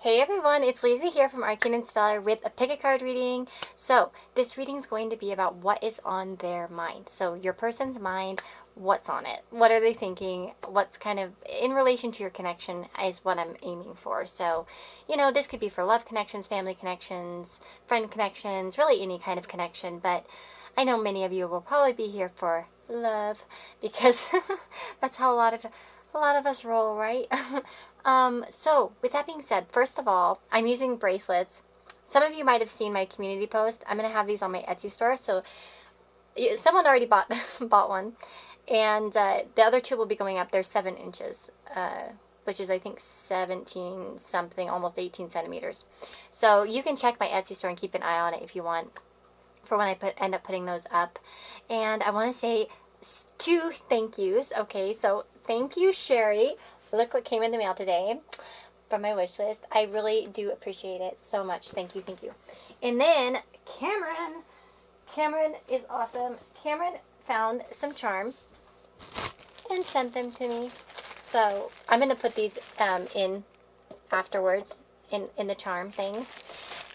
Hey everyone, it's Lisa here from Arcane and Stellar with a pick a card reading. So this reading is going to be about what is on their mind. So your person's mind, what's on it? What are they thinking? What's kind of in relation to your connection is what I'm aiming for. So, you know, this could be for love connections, family connections, friend connections, really any kind of connection. But I know many of you will probably be here for love because that's how a lot of us roll, right? So with that being said, first of all, I'm using bracelets. Some of you might have seen my community post. I'm going to have these on my Etsy store. So someone already bought one. And the other two will be going up. They're 7 inches, which is I think 17 something, almost 18 centimeters. So you can check my Etsy store and keep an eye on it if you want for when I end up putting those up. And I want to say 2 thank yous. Okay, so thank you, Sherry. Look what came in the mail today from my wish list. I really do appreciate it so much. Thank you, thank you. And then Cameron is awesome. Cameron found some charms and sent them to me. So I'm going to put these in afterwards in the charm thing.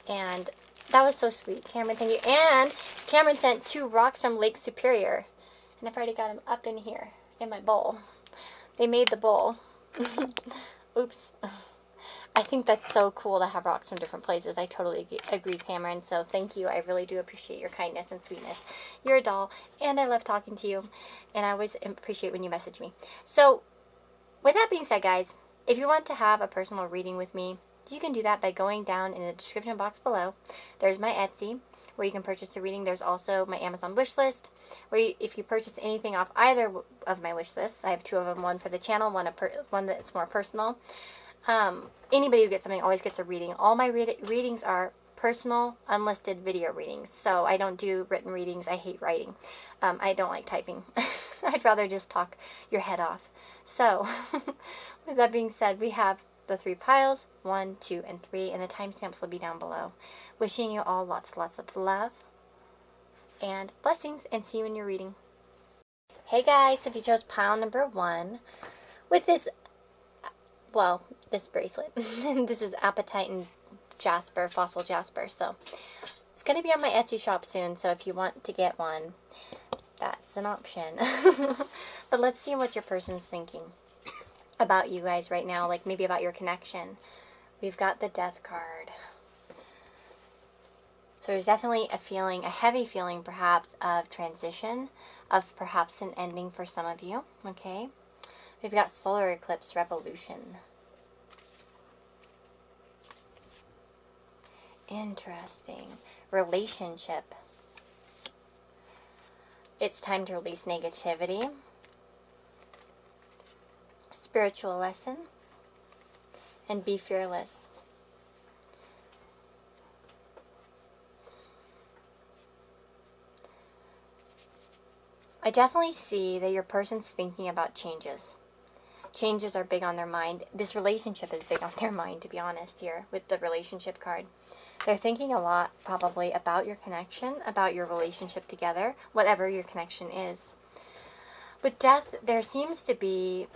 And that was so sweet. Cameron, thank you. And Cameron sent 2 rocks from Lake Superior. And I've already got them up in here in my bowl. They made the bowl. Oops. I think that's so cool to have rocks from different places. I totally agree, Cameron. So thank you. I really do appreciate your kindness and sweetness. You're a doll, and I love talking to you. And I always appreciate when you message me. So with that being said, guys, if you want to have a personal reading with me, you can do that by going down in the description box below. There's my Etsy, where you can purchase a reading. There's also my Amazon wish list, where if you purchase anything off either of my wish lists, I have 2 of them, one for the channel, one that's more personal. Anybody who gets something always gets a reading. All my readings are personal, unlisted video readings. So I don't do written readings. I hate writing. I don't like typing. I'd rather just talk your head off. So with that being said, we have the 3 piles, 1, 2, and 3, and the timestamps will be down below. Wishing you all lots of love and blessings, and see you in your reading. Hey guys, so if you chose pile number 1 with this, well, this bracelet. This is apatite and jasper, fossil jasper. So it's going to be on my Etsy shop soon, so if you want to get one, that's an option. But let's see what your person's thinking about you guys right now, like maybe about your connection. We've got the Death card. So there's definitely a feeling, a heavy feeling perhaps of transition, of perhaps an ending for some of you, okay? We've got solar eclipse revolution. Interesting. Relationship. It's time to release negativity. Spiritual lesson. And be fearless. I definitely see that your person's thinking about changes. Changes are big on their mind. This relationship is big on their mind, to be honest, here with the relationship card. They're thinking a lot, probably, about your connection, about your relationship together, whatever your connection is. With death, there seems to be,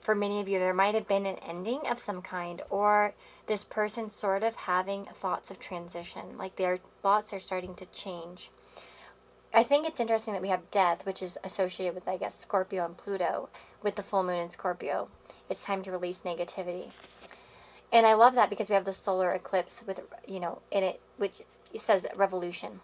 for many of you, there might have been an ending of some kind, or this person sort of having thoughts of transition, like their thoughts are starting to change. I think it's interesting that we have death, which is associated with, I guess, Scorpio and Pluto, with the full moon in Scorpio. It's time to release negativity. And I love that because we have the solar eclipse with, you know, in it, which says revolution.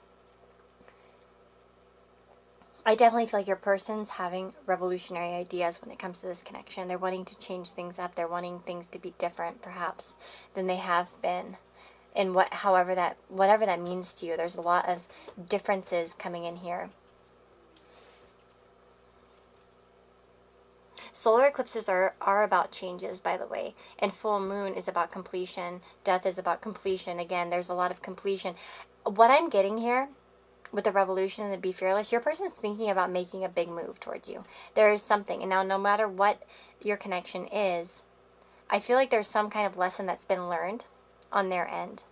I definitely feel like your person's having revolutionary ideas when it comes to this connection. They're wanting to change things up. They're wanting things to be different, perhaps, than they have been. And whatever that means to you, there's a lot of differences coming in here. Solar eclipses are about changes, by the way. And full moon is about completion. Death is about completion. Again, there's a lot of completion. What I'm getting here with the revolution and the be fearless, your person's thinking about making a big move towards you. There is something. And now no matter what your connection is, I feel like there's some kind of lesson that's been learned on their end,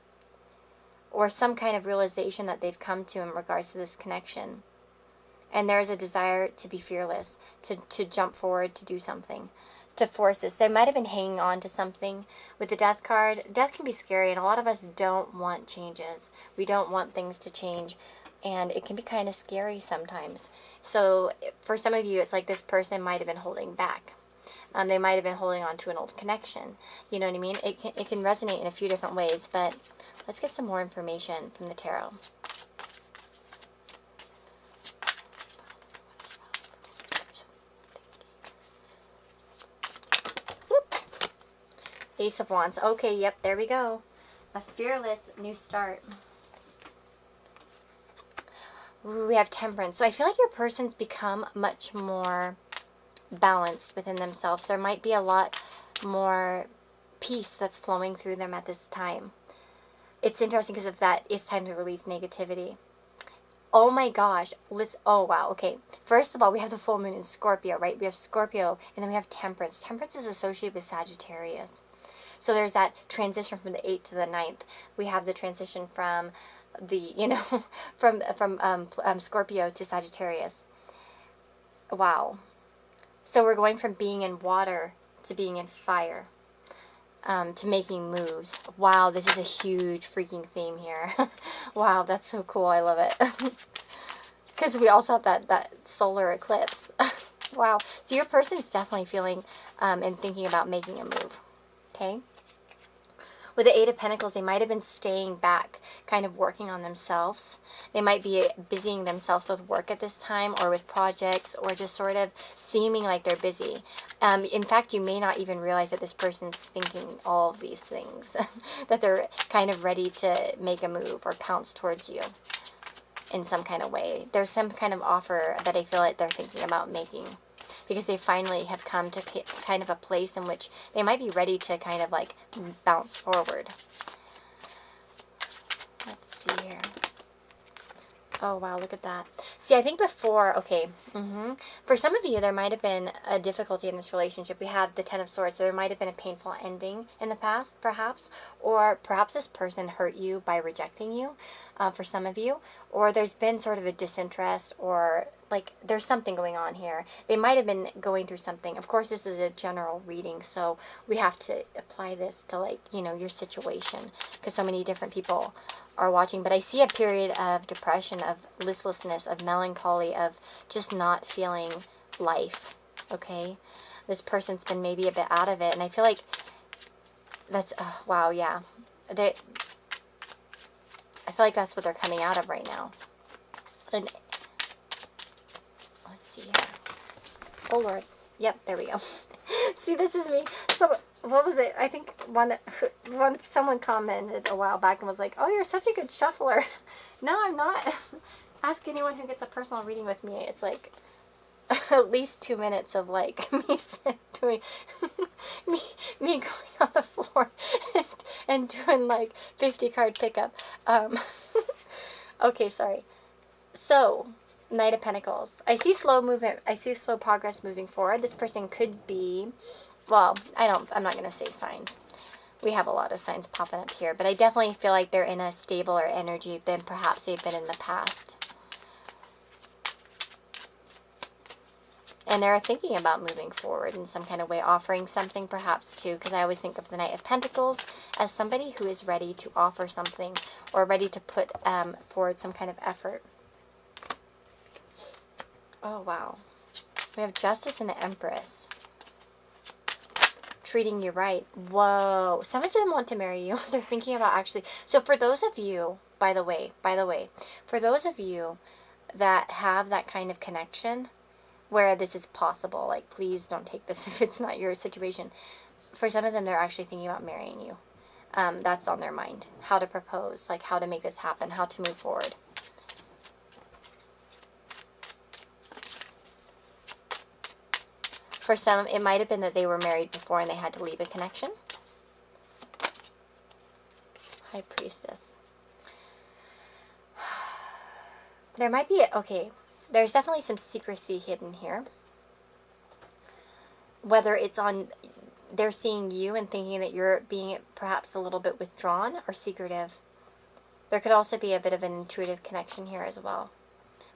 or some kind of realization that they've come to in regards to this connection. And there's a desire to be fearless, to jump forward, to do something, to force this. They might have been hanging on to something. With the Death card, death can be scary, and a lot of us don't want changes. We don't want things to change, and it can be kind of scary sometimes. So for some of you, it's like this person might have been holding back. They might have been holding on to an old connection. You know what I mean? It can resonate in a few different ways, but let's get some more information from the tarot. Ace of Wands. Okay, yep, there we go. A fearless new start. Ooh, we have Temperance. So I feel like your person's become much more balanced within themselves. There might be a lot more peace that's flowing through them at this time. It's interesting because of that, it's time to release negativity. Oh my gosh. Listen, oh wow, okay. First of all, we have the full moon in Scorpio, right? We have Scorpio, and then we have Temperance. Temperance is associated with Sagittarius. So there's that transition from the 8th to the 9th. We have the transition from the, you know, from Scorpio to Sagittarius. Wow. So we're going from being in water to being in fire, to making moves. Wow, this is a huge freaking theme here. Wow, that's so cool. I love it. Because we also have that solar eclipse. Wow. So your person's definitely feeling and thinking about making a move. Okay. With the 8 of Pentacles, they might have been staying back, kind of working on themselves. They might be busying themselves with work at this time, or with projects, or just sort of seeming like they're busy. In fact, you may not even realize that this person's thinking all of these things, that they're kind of ready to make a move or pounce towards you in some kind of way. There's some kind of offer that I feel like they're thinking about making, because they finally have come to kind of a place in which they might be ready to kind of like bounce forward. Let's see here. Oh, wow, look at that. See, I think before, okay, for some of you, there might have been a difficulty in this relationship. We have the Ten of Swords, so there might have been a painful ending in the past, perhaps, or perhaps this person hurt you by rejecting you, for some of you, or there's been sort of a disinterest, or like there's something going on here. They might have been going through something. Of course, this is a general reading, so we have to apply this to, like, you know, your situation, because so many different people are watching. But I see a period of depression, of listlessness, of melancholy, of just not feeling life. Okay, this person's been maybe a bit out of it, and I feel like that's wow, yeah, I feel like that's what they're coming out of right now. And let's see here. Oh Lord, yep, there we go. See, this is me. So what was it? I think someone commented a while back and was like, "Oh, you're such a good shuffler." No, I'm not. Ask anyone who gets a personal reading with me. It's like at least 2 minutes of like me doing me going on the floor and doing like 50 card pickup. Okay, sorry. So, Knight of Pentacles. I see slow movement. I see slow progress moving forward. This person could be, well, I'm not going to say signs. We have a lot of signs popping up here, but I definitely feel like they're in a stabler energy than perhaps they've been in the past. And they're thinking about moving forward in some kind of way, offering something perhaps too, because I always think of the Knight of Pentacles as somebody who is ready to offer something, or ready to put forward some kind of effort. Oh, wow. We have Justice and the Empress. Treating you right. Whoa. Some of them want to marry you. They're thinking about actually. So for those of you, by the way, for those of you that have that kind of connection where this is possible, like, please don't take this if it's not your situation. For some of them, they're actually thinking about marrying you. That's on their mind. How to propose, like how to make this happen, how to move forward. For some, it might have been that they were married before and they had to leave a connection. High Priestess. There might be, okay, there's definitely some secrecy hidden here. Whether it's on, they're seeing you and thinking that you're being perhaps a little bit withdrawn or secretive. There could also be a bit of an intuitive connection here as well,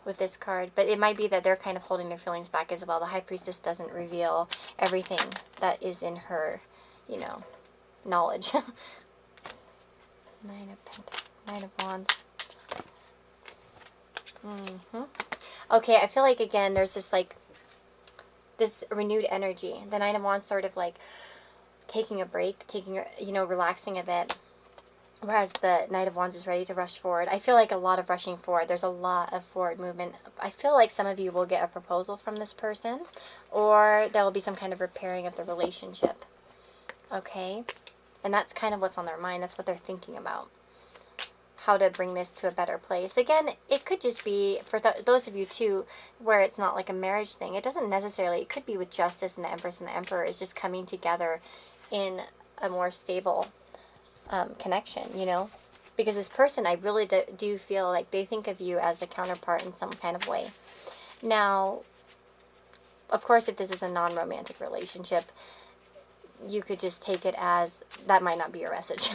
with this card. But it might be that they're kind of holding their feelings back as well. The High Priestess doesn't reveal everything that is in her, you know, knowledge. Nine of Wands. Okay, I feel like, again, there's this, like, this renewed energy. The Nine of Wands sort of, like, taking a break, you know, relaxing a bit. Whereas the Knight of Wands is ready to rush forward. I feel like a lot of rushing forward. There's a lot of forward movement. I feel like some of you will get a proposal from this person, or there will be some kind of repairing of the relationship. Okay? And that's kind of what's on their mind. That's what they're thinking about. How to bring this to a better place. Again, it could just be, for those of you too, where it's not like a marriage thing. It doesn't necessarily, it could be with Justice and the Empress and the Emperor is just coming together in a more stable connection, you know, because this person, I really do feel like they think of you as a counterpart in some kind of way. Now, of course, if this is a non-romantic relationship, you could just take it as that might not be your message,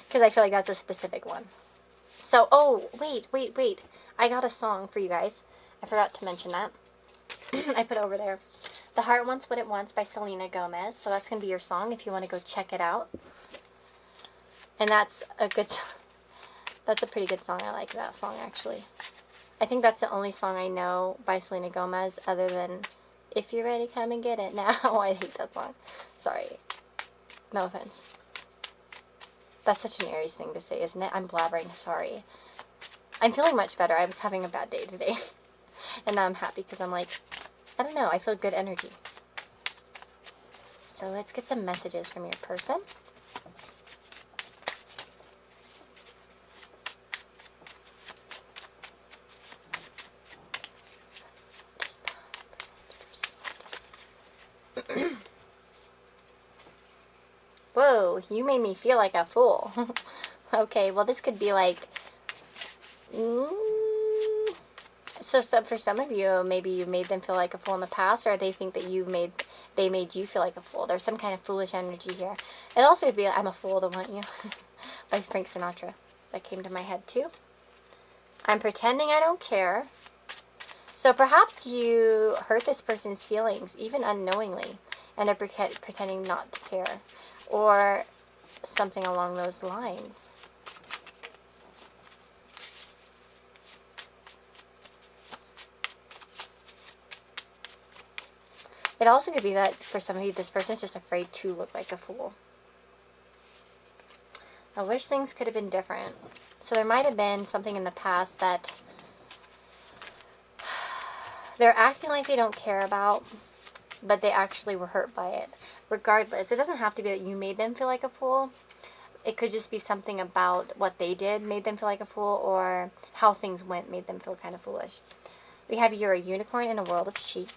because I feel like that's a specific one. So, oh, wait, I got a song for you guys. I forgot to mention that. I put it over there. The Heart Wants What It Wants by Selena Gomez. So that's going to be your song if you want to go check it out. And that's a good song. That's a pretty good song. I like that song, actually. I think that's the only song I know by Selena Gomez other than If You're Ready, Come and Get It Now. I hate that song. Sorry. No offense. That's such an Aries thing to say, isn't it? I'm blabbering. Sorry. I'm feeling much better. I was having a bad day today. And now I'm happy because I'm like, I don't know. I feel good energy. So let's get some messages from your person. Whoa, you made me feel like a fool. Okay, well this could be like, so for some of you, maybe you made them feel like a fool in the past, or they think that they made you feel like a fool. There's some kind of foolish energy here. It also could be I'm a fool to want you by Frank Sinatra. That came to my head too. I'm pretending I don't care. So perhaps you hurt this person's feelings, even unknowingly, and they're pretending not to care, or something along those lines. It also could be that for some of you, this person is just afraid to look like a fool. I wish things could have been different. So there might have been something in the past that they're acting like they don't care about, but they actually were hurt by it. Regardless, it doesn't have to be that you made them feel like a fool. It could just be something about what they did made them feel like a fool, or how things went made them feel kind of foolish. We have you're a unicorn in a world of sheep.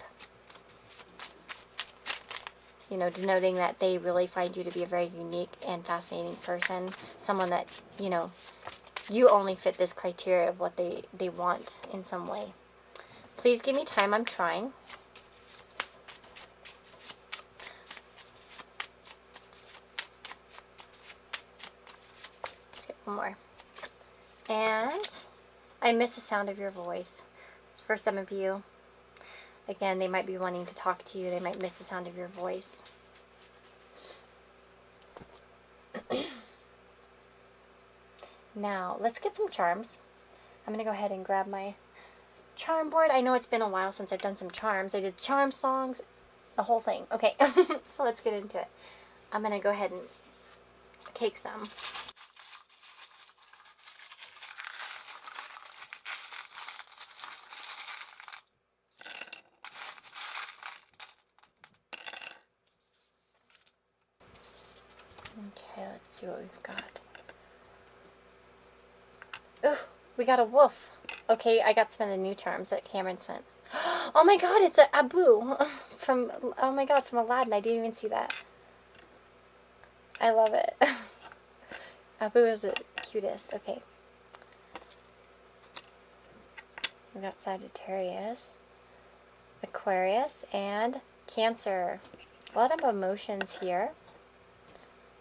You know, denoting that they really find you to be a very unique and fascinating person. Someone that, you know, you only fit this criteria of what they want in some way. Please give me time. I'm trying. Let's get one more. And I miss the sound of your voice. It's for some of you. Again, they might be wanting to talk to you. They might miss the sound of your voice. Now, let's get some charms. I'm going to go ahead and grab my charm board. I know it's been a while since I've done some charms. I did charm songs, the whole thing. Okay, so let's get into it. I'm going to go ahead and take some. Okay, let's see what we've got. Ooh, we got a wolf. Okay, I got some of the new charms that Cameron sent. Oh my god, it's a Abu from, oh my god, from Aladdin. I didn't even see that. I love it. Abu is the cutest. Okay. We got Sagittarius, Aquarius, and Cancer. A lot of emotions here.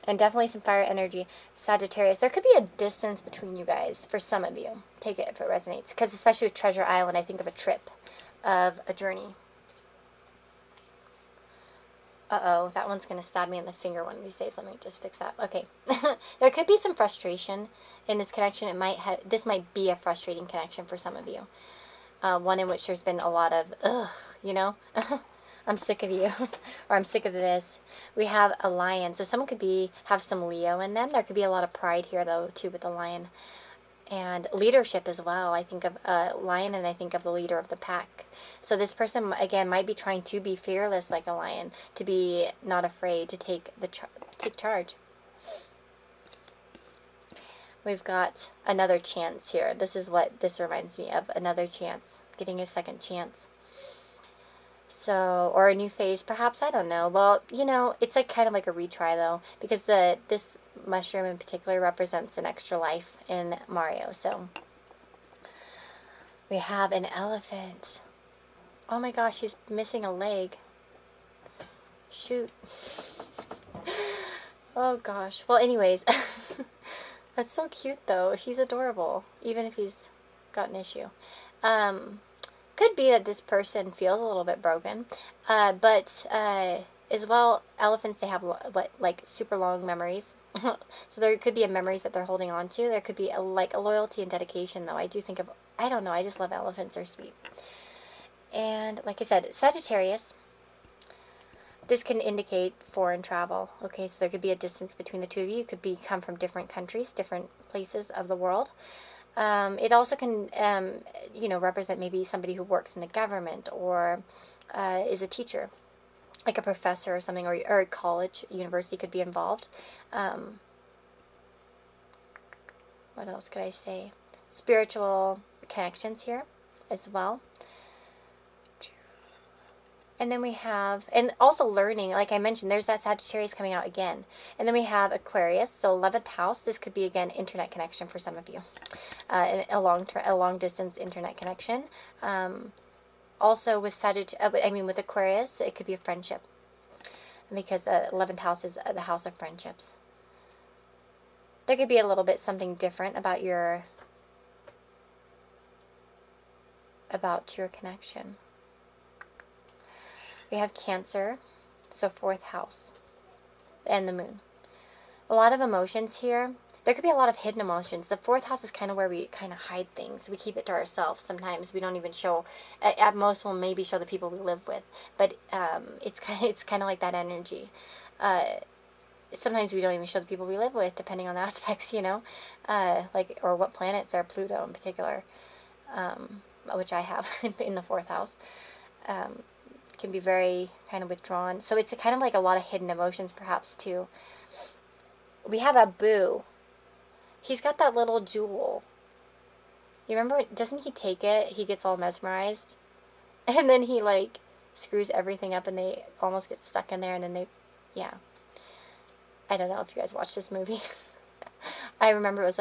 And definitely some fire energy. Sagittarius, there could be a distance between you guys for some of you. Take it if it resonates. Because especially with Treasure Island, I think of a trip, of a journey. Uh-oh, that one's going to stab me in the finger one of these days. Let me just fix that. Okay. There could be some frustration in this connection. This might be a frustrating connection for some of you. One in which there's been a lot of, ugh, you know? I'm sick of you. Or I'm sick of this. We have a lion. So someone could have some Leo in them. There could be a lot of pride here, though, too, with the lion. And leadership as well. I think of a lion, and I think of the leader of the pack. So this person, again, might be trying to be fearless like a lion, to be not afraid to take charge. We've got another chance here. This is what this reminds me of, another chance, getting a second chance. So, or a new phase, perhaps, I don't know. Well, you know, it's like kind of like a retry, though, because this mushroom in particular represents an extra life in Mario. So, we have an elephant. Oh my gosh, he's missing a leg. Shoot. Oh gosh. Well, anyways, that's so cute, though. He's adorable, even if he's got an issue. Could be that this person feels a little bit broken, but as well, elephants, they have like super long memories. So there could be memories that they're holding on to. There could be a loyalty and dedication, though. I do think of, I don't know, I just love elephants. They're sweet. And like I said, Sagittarius, this can indicate foreign travel. Okay, so there could be a distance between the two of you. You could come from different countries, different places of the world. It also can, you know, represent maybe somebody who works in the government or is a teacher, like a professor or something, or a college, university could be involved. What else could I say? Spiritual connections here as well. And then we have, and also learning, like I mentioned, there's that Sagittarius coming out again. And then we have Aquarius, so 11th house. This could be, again, internet connection for some of you. A long distance internet connection. Also with with Aquarius, it could be a friendship. Because 11th house is the house of friendships. There could be a little bit something different about your connection. We have Cancer, so 4th house, and the moon. A lot of emotions here. There could be a lot of hidden emotions. The 4th house is kind of where we kind of hide things. We keep it to ourselves. Sometimes we don't even show. At most, we'll maybe show the people we live with. But it's kind of like that energy. Sometimes we don't even show the people we live with, depending on the aspects, you know, or what planets are, Pluto in particular, which I have in the 4th house. Can be very kind of withdrawn. So it's kind of like a lot of hidden emotions, perhaps, too. We have Abu. He's got that little jewel. You remember, doesn't he take it? He gets all mesmerized. And then he, like, screws everything up and they almost get stuck in there. And then yeah. I don't know if you guys watched this movie. I remember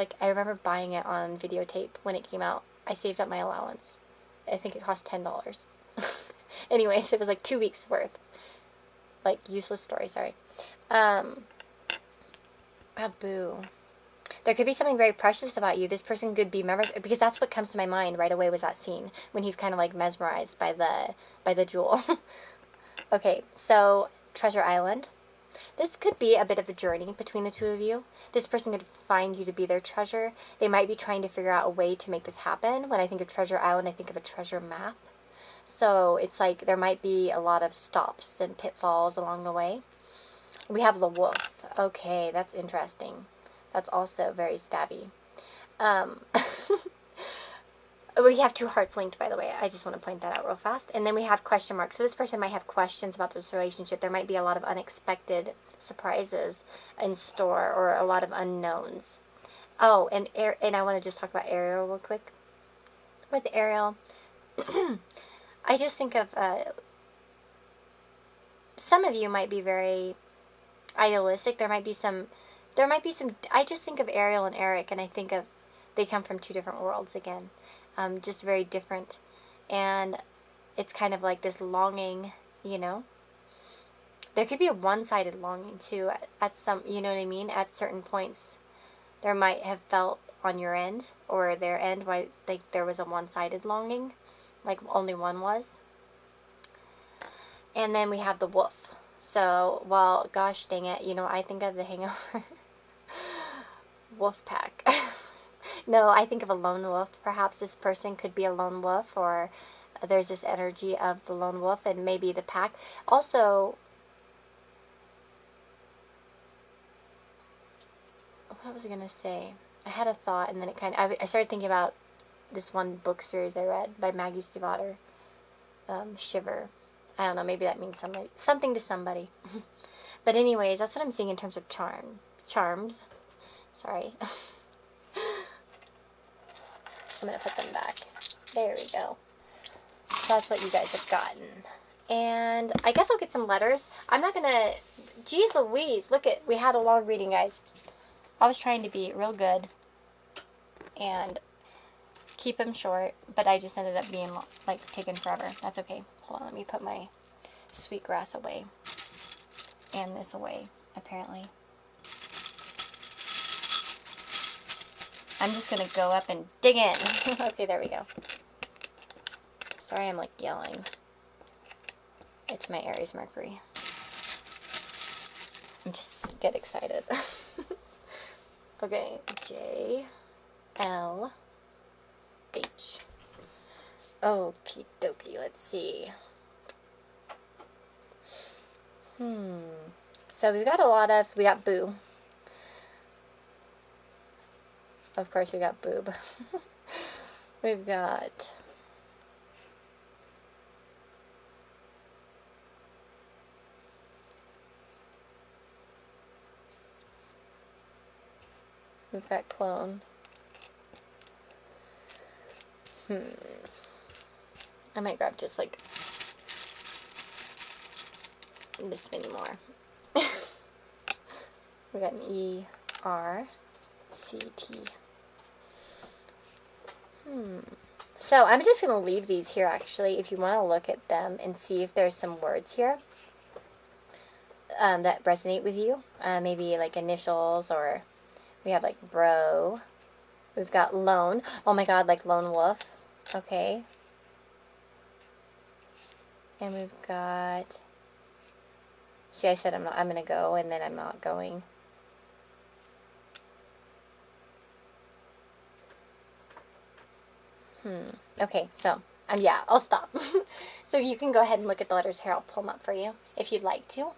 buying it on videotape when it came out. I saved up my allowance. I think it cost $10. Anyways, it was like 2 weeks worth. Like, useless story, sorry. Abu. There could be something very precious about you. This person could be mesmerized, because that's what comes to my mind right away was that scene when he's kind of like mesmerized by the jewel. Okay, so Treasure Island. This could be a bit of a journey between the two of you. This person could find you to be their treasure. They might be trying to figure out a way to make this happen. When I think of Treasure Island, I think of a treasure map. So it's like there might be a lot of stops and pitfalls along the way. We have the wolf. Okay, that's interesting. That's also very stabby. We have 2 hearts linked, by the way. I just want to point that out real fast. And then we have question marks. So this person might have questions about this relationship. There might be a lot of unexpected surprises in store, or a lot of unknowns. Oh, and I want to just talk about Ariel real quick. With Ariel, I just think of some of you might be very idealistic. There might be some. I just think of Ariel and Eric, and I think of they come from 2 different worlds again. Just very different, and it's kind of like this longing, you know, There could be a one-sided longing too at some, you know what I mean? At certain points, there might have felt on your end or their end why like there was a one-sided longing, like only one was. And then we have the wolf. So, well, gosh dang it, you know, I think of the Hangover wolf pack. No, I think of a lone wolf. Perhaps this person could be a lone wolf, or there's this energy of the lone wolf and maybe the pack. Also, what was I going to say? I had a thought and then it kind of, I started thinking about this one book series I read by Maggie Stiefvater, Shiver. I don't know, maybe that means something to somebody. But anyways, that's what I'm seeing in terms of charms. Sorry. I'm going to put them back. There we go. So that's what you guys have gotten. And I guess I'll get some letters. I'm not going to... Geez Louise, look at... We had a long reading, guys. I was trying to be real good and keep them short, but I just ended up being, like, taking forever. That's okay. Hold on, let me put my sweetgrass away. And this away, apparently. I'm just going to go up and dig in. Okay, there we go. Sorry I'm, like, yelling. It's my Aries Mercury. I'm just get excited. Okay, J, L, H. Okie dokie, let's see. So we've got we got boo. Of course we got boob. We've got clone. I might grab just like this many more. We got an E, R, C, T. So I'm just going to leave these here actually if you want to look at them and see if there's some words here that resonate with you. Maybe like initials, or we have like bro. We've got lone. Oh my god, like lone wolf. Okay. And we've got... See, I said I'm going to go, and then I'm not going. Okay, so, yeah, I'll stop. So you can go ahead and look at the letters here. I'll pull them up for you, if you'd like to.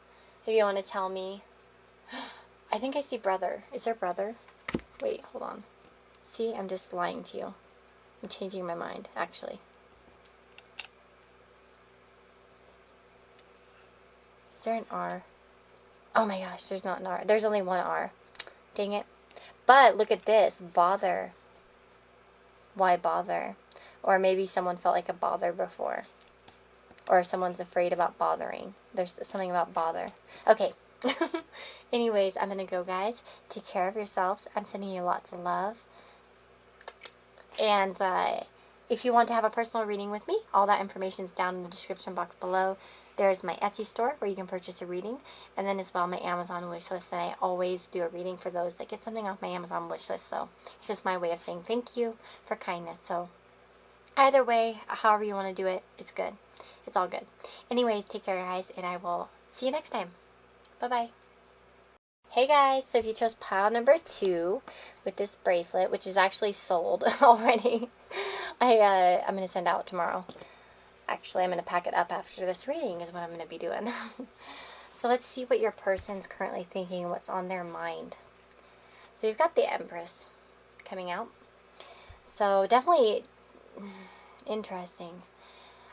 If you want to tell me... I think I see brother. Is there brother? Wait, hold on. See, I'm just lying to you. I'm changing my mind, actually. Is there an R? Oh my gosh, there's not an R. There's only one R. Dang it. But look at this. Bother. Why bother? Or maybe someone felt like a bother before. Or someone's afraid about bothering. There's something about bother. Okay. Anyways, I'm going to go, guys. Take care of yourselves. I'm sending you lots of love. And if you want to have a personal reading with me, all that information is down in the description box below. There's my Etsy store where you can purchase a reading, and then as well my Amazon wish list, and I always do a reading for those that get something off my Amazon wish list. So it's just my way of saying thank you for kindness. So either way, however you want to do it, it's good. It's all good. Anyways, take care, guys, and I will see you next time. Bye-bye. Hey guys, so if you chose pile number 2 with this bracelet, which is actually sold already, I'm going to send out tomorrow. Actually, I'm going to pack it up after this reading is what I'm going to be doing. So let's see what your person's currently thinking, what's on their mind. So you've got the Empress coming out. So definitely interesting.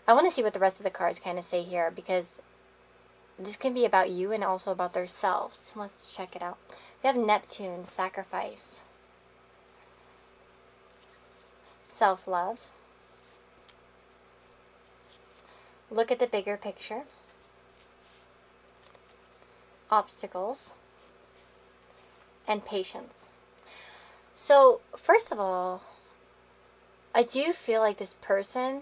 I want to see what the rest of the cards kind of say here, because this can be about you and also about their selves. Let's check it out. We have Neptune, sacrifice, self-love. Look at the bigger picture. Obstacles. And patience. So, first of all, I do feel like this person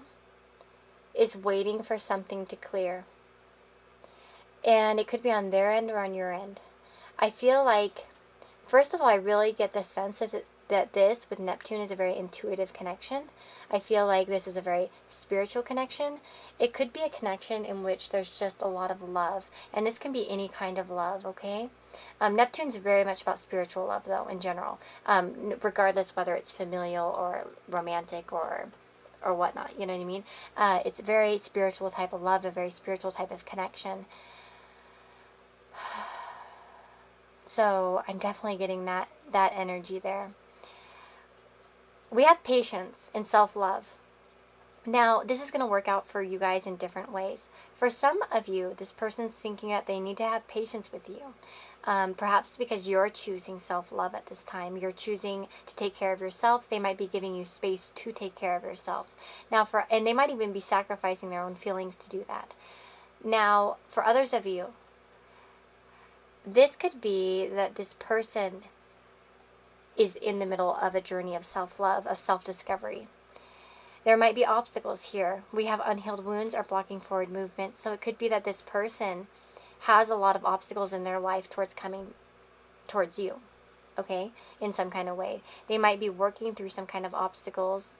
is waiting for something to clear. And it could be on their end or on your end. I feel like, first of all, I really get the sense that this with Neptune is a very intuitive connection. I feel like this is a very spiritual connection. It could be a connection in which there's just a lot of love. And this can be any kind of love, okay? Neptune's very much about spiritual love, though, in general. Regardless whether it's familial or romantic or whatnot, you know what I mean? It's a very spiritual type of love, a very spiritual type of connection. So I'm definitely getting that energy there. We have patience and self-love. Now, this is going to work out for you guys in different ways. For some of you, this person's thinking that they need to have patience with you. Perhaps because you're choosing self-love at this time. You're choosing to take care of yourself. They might be giving you space to take care of yourself. Now, and they might even be sacrificing their own feelings to do that. Now, for others of you, this could be that this person is in the middle of a journey of self-love, of self-discovery. There might be obstacles here. We have unhealed wounds are blocking forward movement. So it could be that this person has a lot of obstacles in their life towards coming towards you, okay, in some kind of way. They might be working through some kind of obstacles.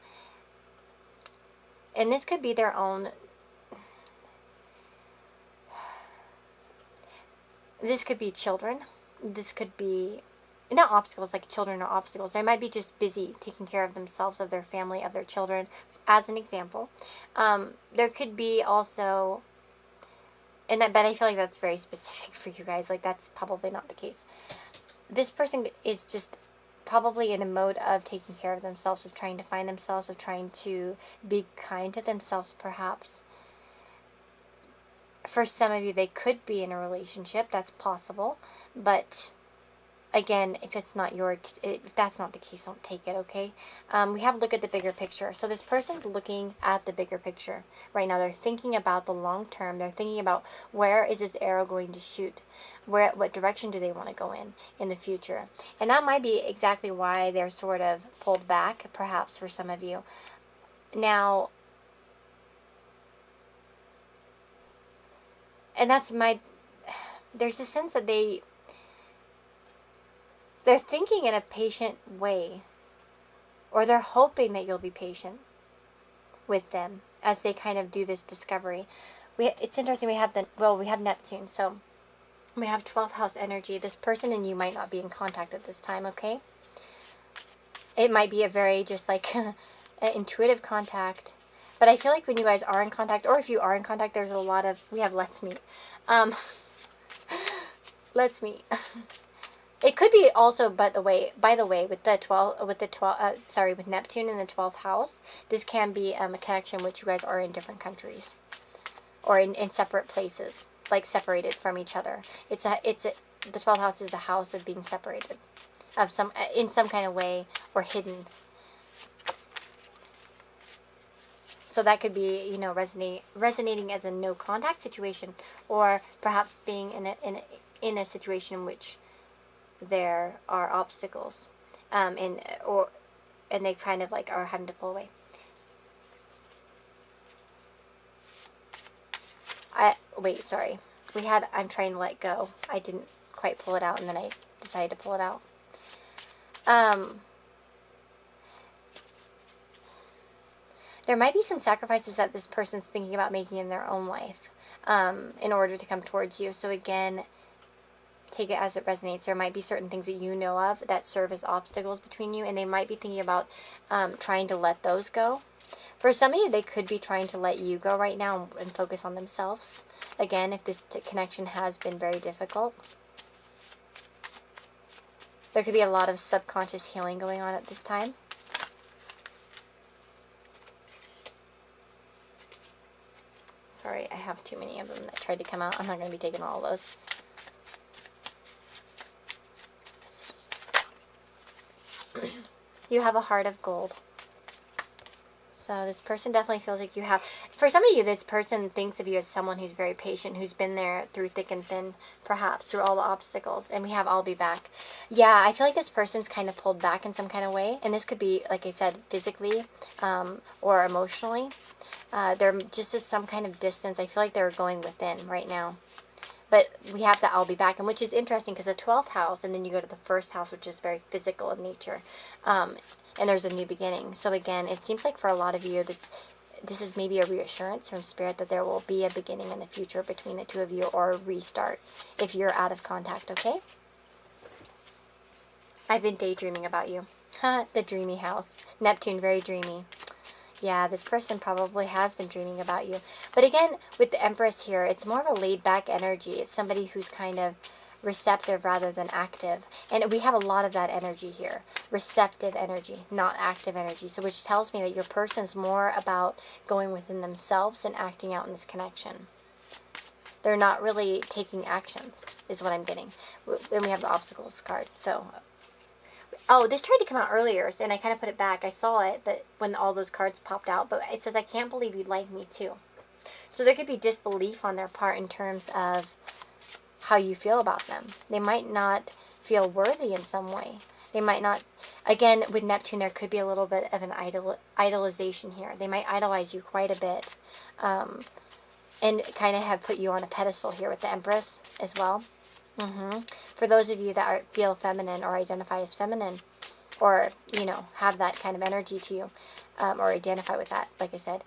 And this could be their own... This could be children. This could be... not obstacles like children or obstacles. They might be just busy taking care of themselves, of their family, of their children, as an example. There could be also... but I feel like that's very specific for you guys. Like, that's probably not the case. This person is just probably in a mode of taking care of themselves, of trying to find themselves, of trying to be kind to themselves, perhaps. For some of you, they could be in a relationship. That's possible. But, again, if that's not the case, don't take it, okay? We have to look at the bigger picture. So this person's looking at the bigger picture right now. They're thinking about the long term. They're thinking about, where is this arrow going to shoot? What direction do they want to go in the future? And that might be exactly why they're sort of pulled back, perhaps, for some of you. Now, and there's a sense that they're thinking in a patient way, or they're hoping that you'll be patient with them as they kind of do this discovery. It's interesting, we have Neptune, so we have 12th house energy. This person and you might not be in contact at this time, okay? It might be a very just like an intuitive contact. But I feel like when you guys are in contact, or if you are in contact, there's a lot of, we have let's meet. Let's meet. It could be also, by the way, with Neptune in the 12th house, this can be a connection which you guys are in different countries, or in separate places, like separated from each other. The 12th house is the house of being separated, in some kind of way, or hidden. So that could be, resonating as a no contact situation, or perhaps being in a situation in which there are obstacles, and they kind of like are having to pull away. Sorry. I'm trying to let go. I didn't quite pull it out, and then I decided to pull it out. There might be some sacrifices that this person's thinking about making in their own life, in order to come towards you. So again, take it as it resonates. There might be certain things that you know of that serve as obstacles between you, and they might be thinking about trying to let those go. For some of you, they could be trying to let you go right now and focus on themselves. Again, if this connection has been very difficult. There could be a lot of subconscious healing going on at this time. Sorry, I have too many of them that tried to come out. I'm not going to be taking all of those. You have a heart of gold. So this person definitely feels like you have... For some of you, this person thinks of you as someone who's very patient, who's been there through thick and thin, perhaps, through all the obstacles. And we have I'll be back. Yeah, I feel like this person's kind of pulled back in some kind of way. And this could be, like I said, physically or emotionally. There just is some kind of distance. I feel like they're going within right now. But we have that I'll be back, and which is interesting because the 12th house, and then you go to the first house, which is very physical in nature, and there's a new beginning. So again, it seems like for a lot of you, this is maybe a reassurance from Spirit that there will be a beginning in the future between the two of you, or a restart if you're out of contact, okay? I've been daydreaming about you. The dreamy house. Neptune, very dreamy. Yeah, this person probably has been dreaming about you. But again, with the Empress here, it's more of a laid-back energy. It's somebody who's kind of receptive rather than active. And we have a lot of that energy here. Receptive energy, not active energy. So which tells me that your person's more about going within themselves and acting out in this connection. They're not really taking actions, is what I'm getting. And we have the obstacles card. So, oh, this tried to come out earlier, and I kind of put it back. I saw it, but when all those cards popped out. But it says, I can't believe you'd like me too. So there could be disbelief on their part in terms of how you feel about them. They might not feel worthy in some way. They might not, again, with Neptune, there could be a little bit of an idolization here. They might idolize you quite a bit. And kind of have put you on a pedestal here with the Empress as well. For those of you that feel feminine or identify as feminine, or, you know, have that kind of energy to you, or identify with that, like I said,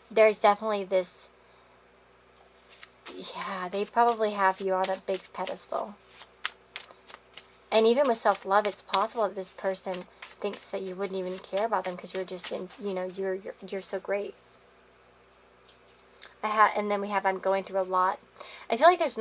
there's definitely this, yeah, they probably have you on a big pedestal. And even with self-love, it's possible that this person thinks that you wouldn't even care about them because you're just in, you know, you're so great. And then we have, I'm going through a lot. I feel like there's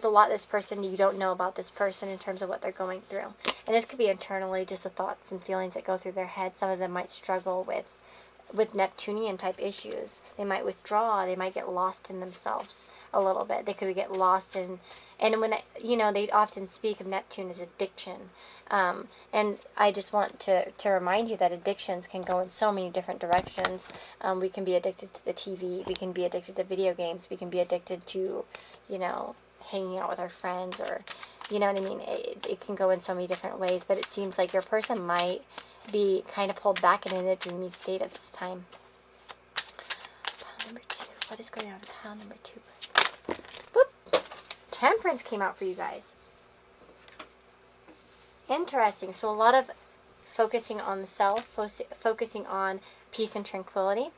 a lot this person, you don't know about this person in terms of what they're going through. And this could be internally just the thoughts and feelings that go through their head. Some of them might struggle with Neptunian type issues. They might withdraw. They might get lost in themselves a little bit. They could get lost in, and when, you know, they often speak of Neptune as addiction. And I just want to remind you that addictions can go in so many different directions. We can be addicted to the TV. We can be addicted to video games. We can be addicted to, you know, hanging out with our friends, or, you know what I mean? It can go in so many different ways, but it seems like your person might be kind of pulled back and in a dreamy state at this time. Pile number 2. What is going on with pile number 2? Whoop! Temperance came out for you guys. Interesting. So a lot of focusing on the self, focusing on peace and tranquility.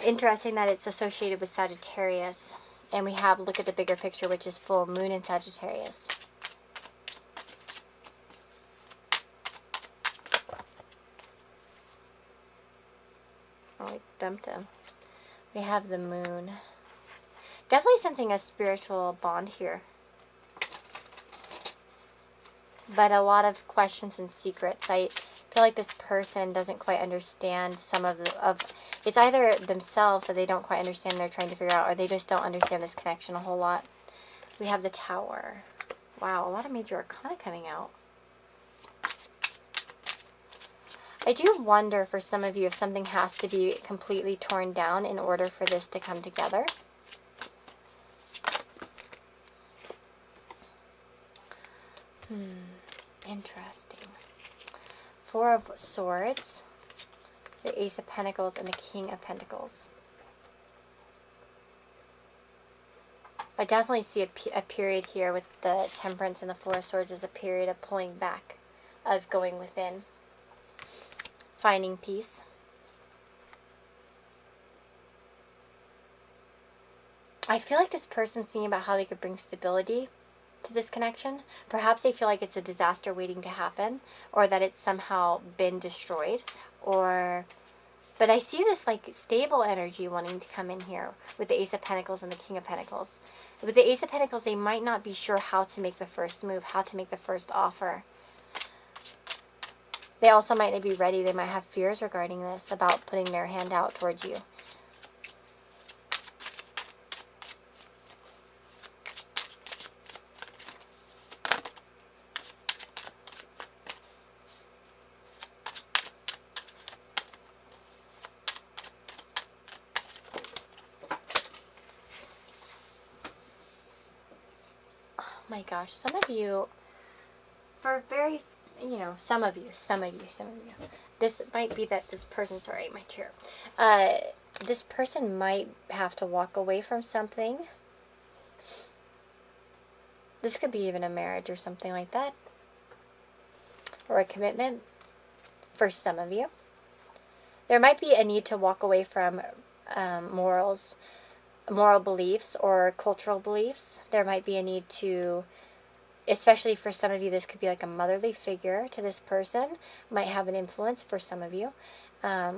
Interesting that it's associated with Sagittarius. And we have, look at the bigger picture, which is full moon in Sagittarius. Oh, I dumped him. We have the moon. Definitely sensing a spiritual bond here. But a lot of questions and secrets. I feel like this person doesn't quite understand some of it's either themselves that they don't quite understand, they're trying to figure out, or they just don't understand this connection a whole lot. We have the Tower. Wow, a lot of major arcana coming out. I do wonder for some of you if something has to be completely torn down in order for this to come together. Interesting. 4 of Swords, the Ace of Pentacles, and the King of Pentacles. I definitely see a period here with the Temperance and the 4 of Swords as a period of pulling back, of going within, finding peace. I feel like this person's thinking about how they could bring stability to this connection. Perhaps they feel like it's a disaster waiting to happen, or that it's somehow been destroyed, or, but I see this like stable energy wanting to come in here with the Ace of Pentacles and the King of Pentacles. With the Ace of Pentacles, they might not be sure how to make the first move, how to make the first offer. They also might not be ready. They might have fears regarding this, about putting their hand out towards you. My gosh, some of you, for very, you know, some of you, this might be that this person, sorry, my chair, this person might have to walk away from something. This could be even a marriage or something like that. Or a commitment for some of you. There might be a need to walk away from moral beliefs or cultural beliefs. There might be a need to, especially for some of you, this could be like a motherly figure to this person. Might have an influence for some of you. A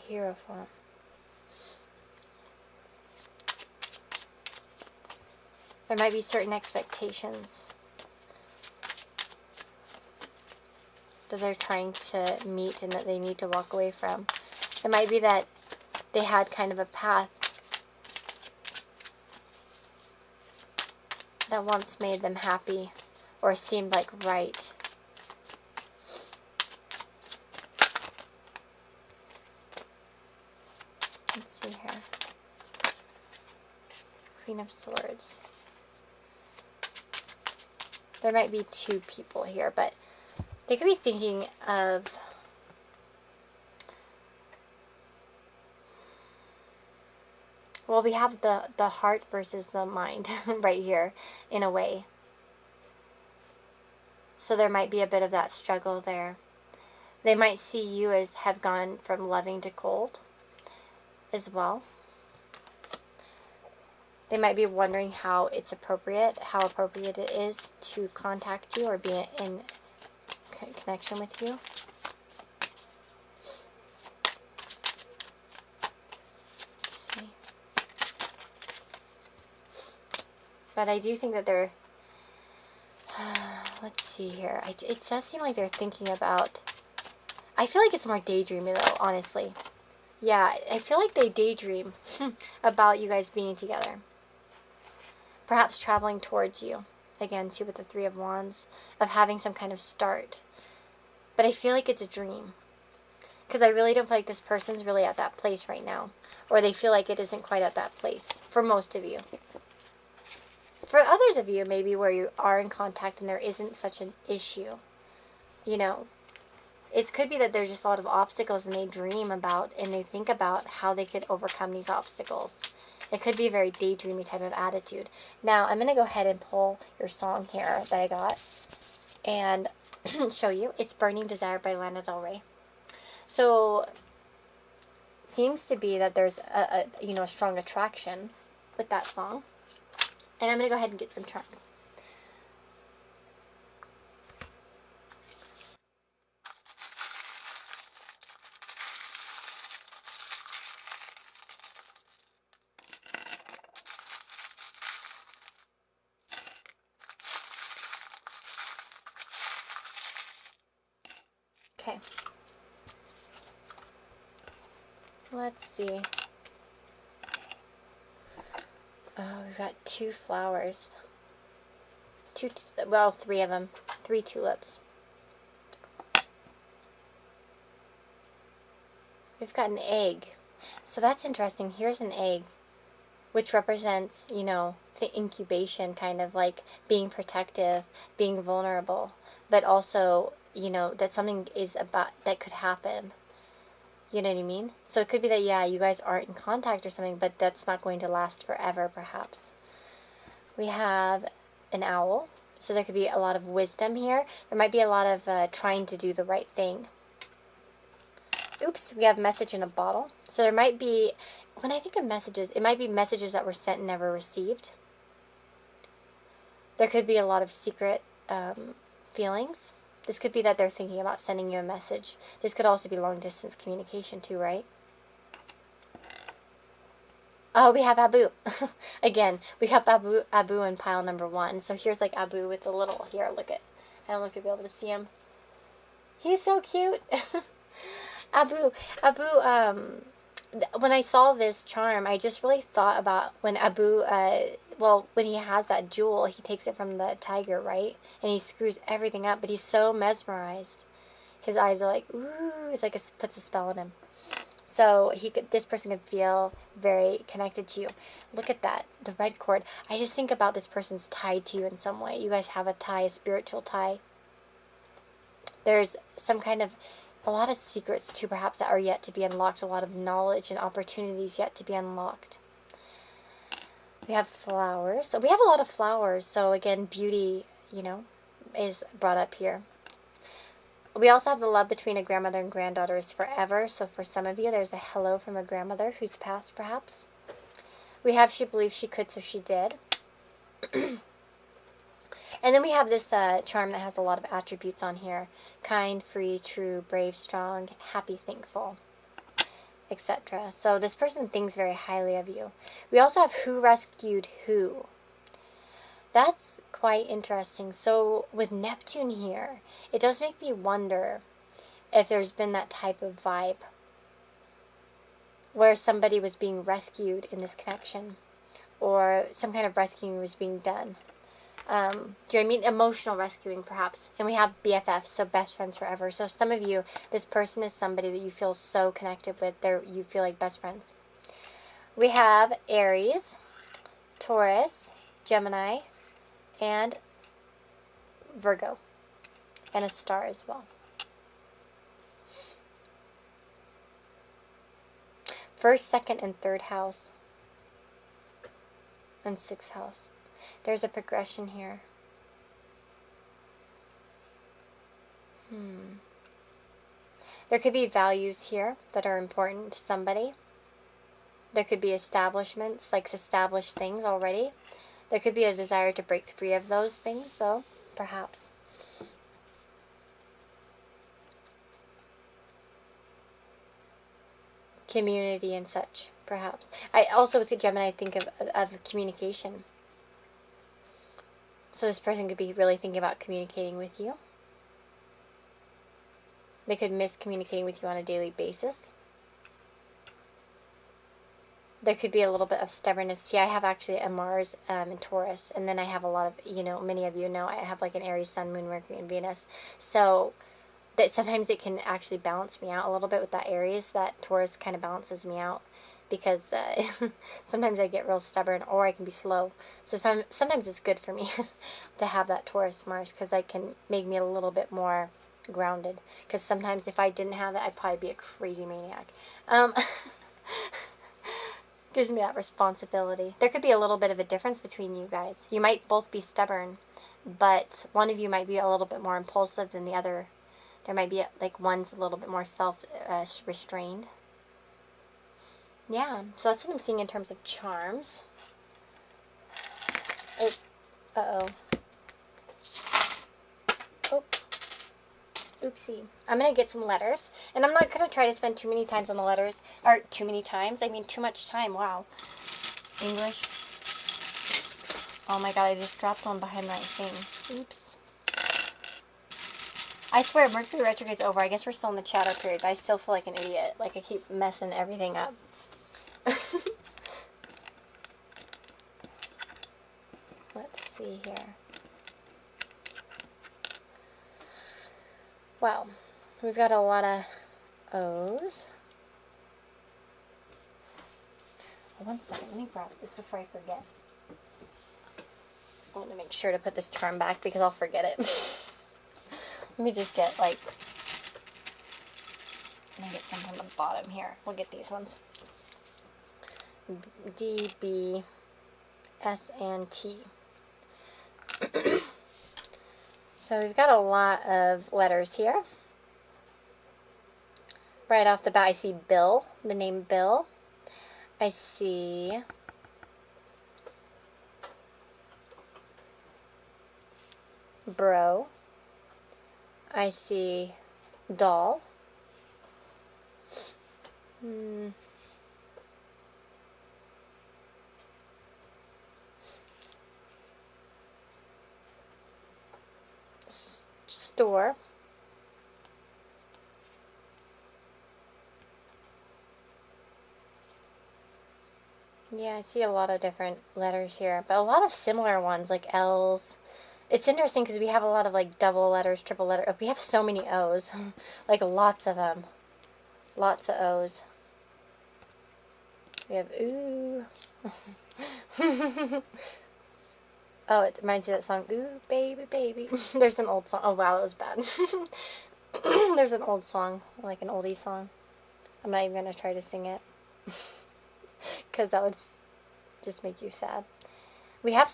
Hierophant. There might be certain expectations that they're trying to meet and that they need to walk away from. It might be that they had kind of a path that once made them happy or seemed like right. Let's see here. Queen of Swords. There might be two people here, but they could be thinking of well, we have the heart versus the mind right here in a way. So there might be a bit of that struggle there. They might see you as have gone from loving to cold as well. They might be wondering how appropriate it is to contact you or be in connection with you. Let's see. But I do think that they're, let's see here. It does seem like they're thinking about, I feel like it's more daydreaming though, honestly. Yeah, I feel like they daydream about you guys being together. Perhaps traveling towards you. Again, too, with the Three of Wands. Of having some kind of start. But I feel like it's a dream. Because I really don't feel like this person's really at that place right now. Or they feel like it isn't quite at that place. For most of you. For others of you, maybe where you are in contact and there isn't such an issue. You know. It could be that there's just a lot of obstacles and they dream about and they think about how they could overcome these obstacles. It could be a very daydreamy type of attitude. Now, I'm going to go ahead and pull your song here that I got and show you. It's Burning Desire by Lana Del Rey. So, seems to be that there's a strong attraction with that song. And I'm going to go ahead and get some charms. Okay. Let's see. Oh, we've got two flowers. Three of them. 3 tulips. We've got an egg. So that's interesting. Here's an egg, which represents, the incubation, kind of like being protective, being vulnerable, but also, that something is about that could happen. You know what I mean? So it could be that, yeah, you guys aren't in contact or something, but that's not going to last forever, perhaps. We have an owl. So there could be a lot of wisdom here. There might be a lot of trying to do the right thing. Oops, we have message in a bottle. So there might be, when I think of messages, it might be messages that were sent and never received. There could be a lot of secret feelings. This could be that they're thinking about sending you a message. This could also be long distance communication too, right? Oh, we have Abu. Again, we have Abu in pile number 1. So here's like Abu. It's a little, here, look at, I don't know if you'll be able to see him. He's so cute. Abu, when I saw this charm, I just really thought about when Abu, when he has that jewel, he takes it from the tiger, right? And he screws everything up, but he's so mesmerized. His eyes are like, ooh, it's like it puts a spell on him. So this person could feel very connected to you. Look at that, the red cord. I just think about this person's tied to you in some way. You guys have a tie, a spiritual tie. There's some kind of, a lot of secrets too, perhaps, that are yet to be unlocked. A lot of knowledge and opportunities yet to be unlocked. We have flowers. So we have a lot of flowers. So again, beauty, you know, is brought up here. We also have the love between a grandmother and granddaughter is forever. So for some of you, there's a hello from a grandmother who's passed, perhaps. We have she believed she could, so she did. And then we have this charm that has a lot of attributes on here. Kind, free, true, brave, strong, happy, thankful, etc. So this person thinks very highly of you. We also have who rescued who. That's quite interesting. So with Neptune here, it does make me wonder if there's been that type of vibe where somebody was being rescued in this connection, or some kind of rescuing was being done. Do you know what I mean? Emotional rescuing, perhaps. And we have BFFs, so best friends forever. So some of you, this person is somebody that you feel so connected with. You feel like best friends. We have Aries, Taurus, Gemini, and Virgo. And a star as well. First, second, and third house. And sixth house. There's a progression here. There could be values here that are important to somebody. There could be establishments, like established things already. There could be a desire to break free of those things, though, perhaps. Community and such, perhaps. I also, with the Gemini, think of communication. So this person could be really thinking about communicating with you. They could miss communicating with you on a daily basis. There could be a little bit of stubbornness. See, I have actually a Mars in Taurus, and then I have a lot of, you know, many of you know I have like an Aries, Sun, Moon, Mercury, and Venus. So that sometimes it can actually balance me out a little bit with that Aries. That Taurus kind of balances me out. Because sometimes I get real stubborn, or I can be slow. So sometimes it's good for me to have that Taurus Mars, because I can make me a little bit more grounded. Because sometimes if I didn't have that, I'd probably be a crazy maniac. Gives me that responsibility. There could be a little bit of a difference between you guys. You might both be stubborn, but one of you might be a little bit more impulsive than the other. There might be like one's a little bit more self-restrained. Yeah, so that's what I'm seeing in terms of charms. Oh, uh-oh. Oh, oopsie. I'm going to get some letters, and I'm not going to try to spend too many times on the letters, or too many times, I mean too much time, wow. English. Oh my god, I just dropped one behind my thing. Oops. I swear, Mercury retrograde's over. I guess we're still in the shadow period, but I still feel like an idiot. Like, I keep messing everything up. Let's see here. Wow, we've got a lot of O's. Oh, one second, let me grab this before I forget. I want to make sure to put this charm back because I'll forget it. Let me just get like, let me get some on the bottom here. We'll get these ones. D, B, S, and T. So we've got a lot of letters here. Right off the bat, I see Bill, the name Bill. I see Bro. I see Doll. Store. Yeah, I see a lot of different letters here, but a lot of similar ones, like L's. It's interesting because we have a lot of like double letters, triple letters. We have so many O's, like lots of them. Lots of O's. We have ooh. Oh, it reminds me of that song, Ooh, Baby, Baby. There's an old song. Oh, wow, that was bad. There's an old song, like an oldie song. I'm not even going to try to sing it. Because that would just make you sad. We have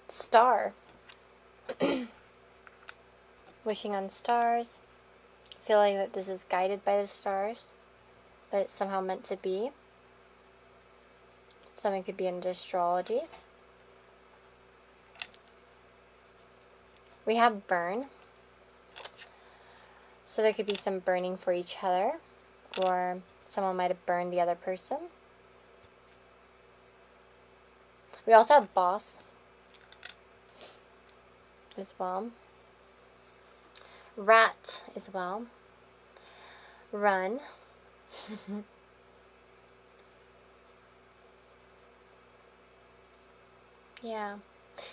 star. Wishing on stars. Feeling that this is guided by the stars. That it's somehow meant to be. Something could be into astrology. We have burn. So there could be some burning for each other. Or someone might have burned the other person. We also have boss as well. Rat as well. Run. Yeah.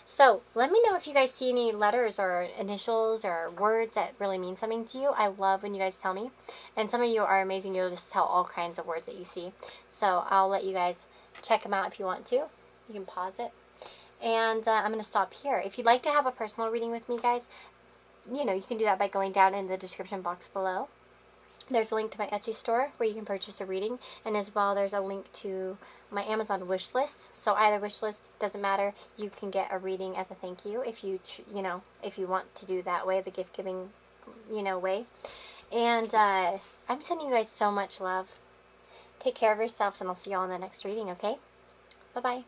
So, let me know if you guys see any letters or initials or words that really mean something to you. I love when you guys tell me. And some of you are amazing. You'll just tell all kinds of words that you see. So, I'll let you guys check them out if you want to. You can pause it. And I'm going to stop here. If you'd like to have a personal reading with me, guys, you can do that by going down in the description box below. There's a link to my Etsy store where you can purchase a reading. And as well, there's a link to my Amazon wish list. So either wish list, doesn't matter. You can get a reading as a thank you if you, if you want to do that way, the gift giving, way. And I'm sending you guys so much love. Take care of yourselves, and I'll see you all in the next reading, okay? Bye-bye.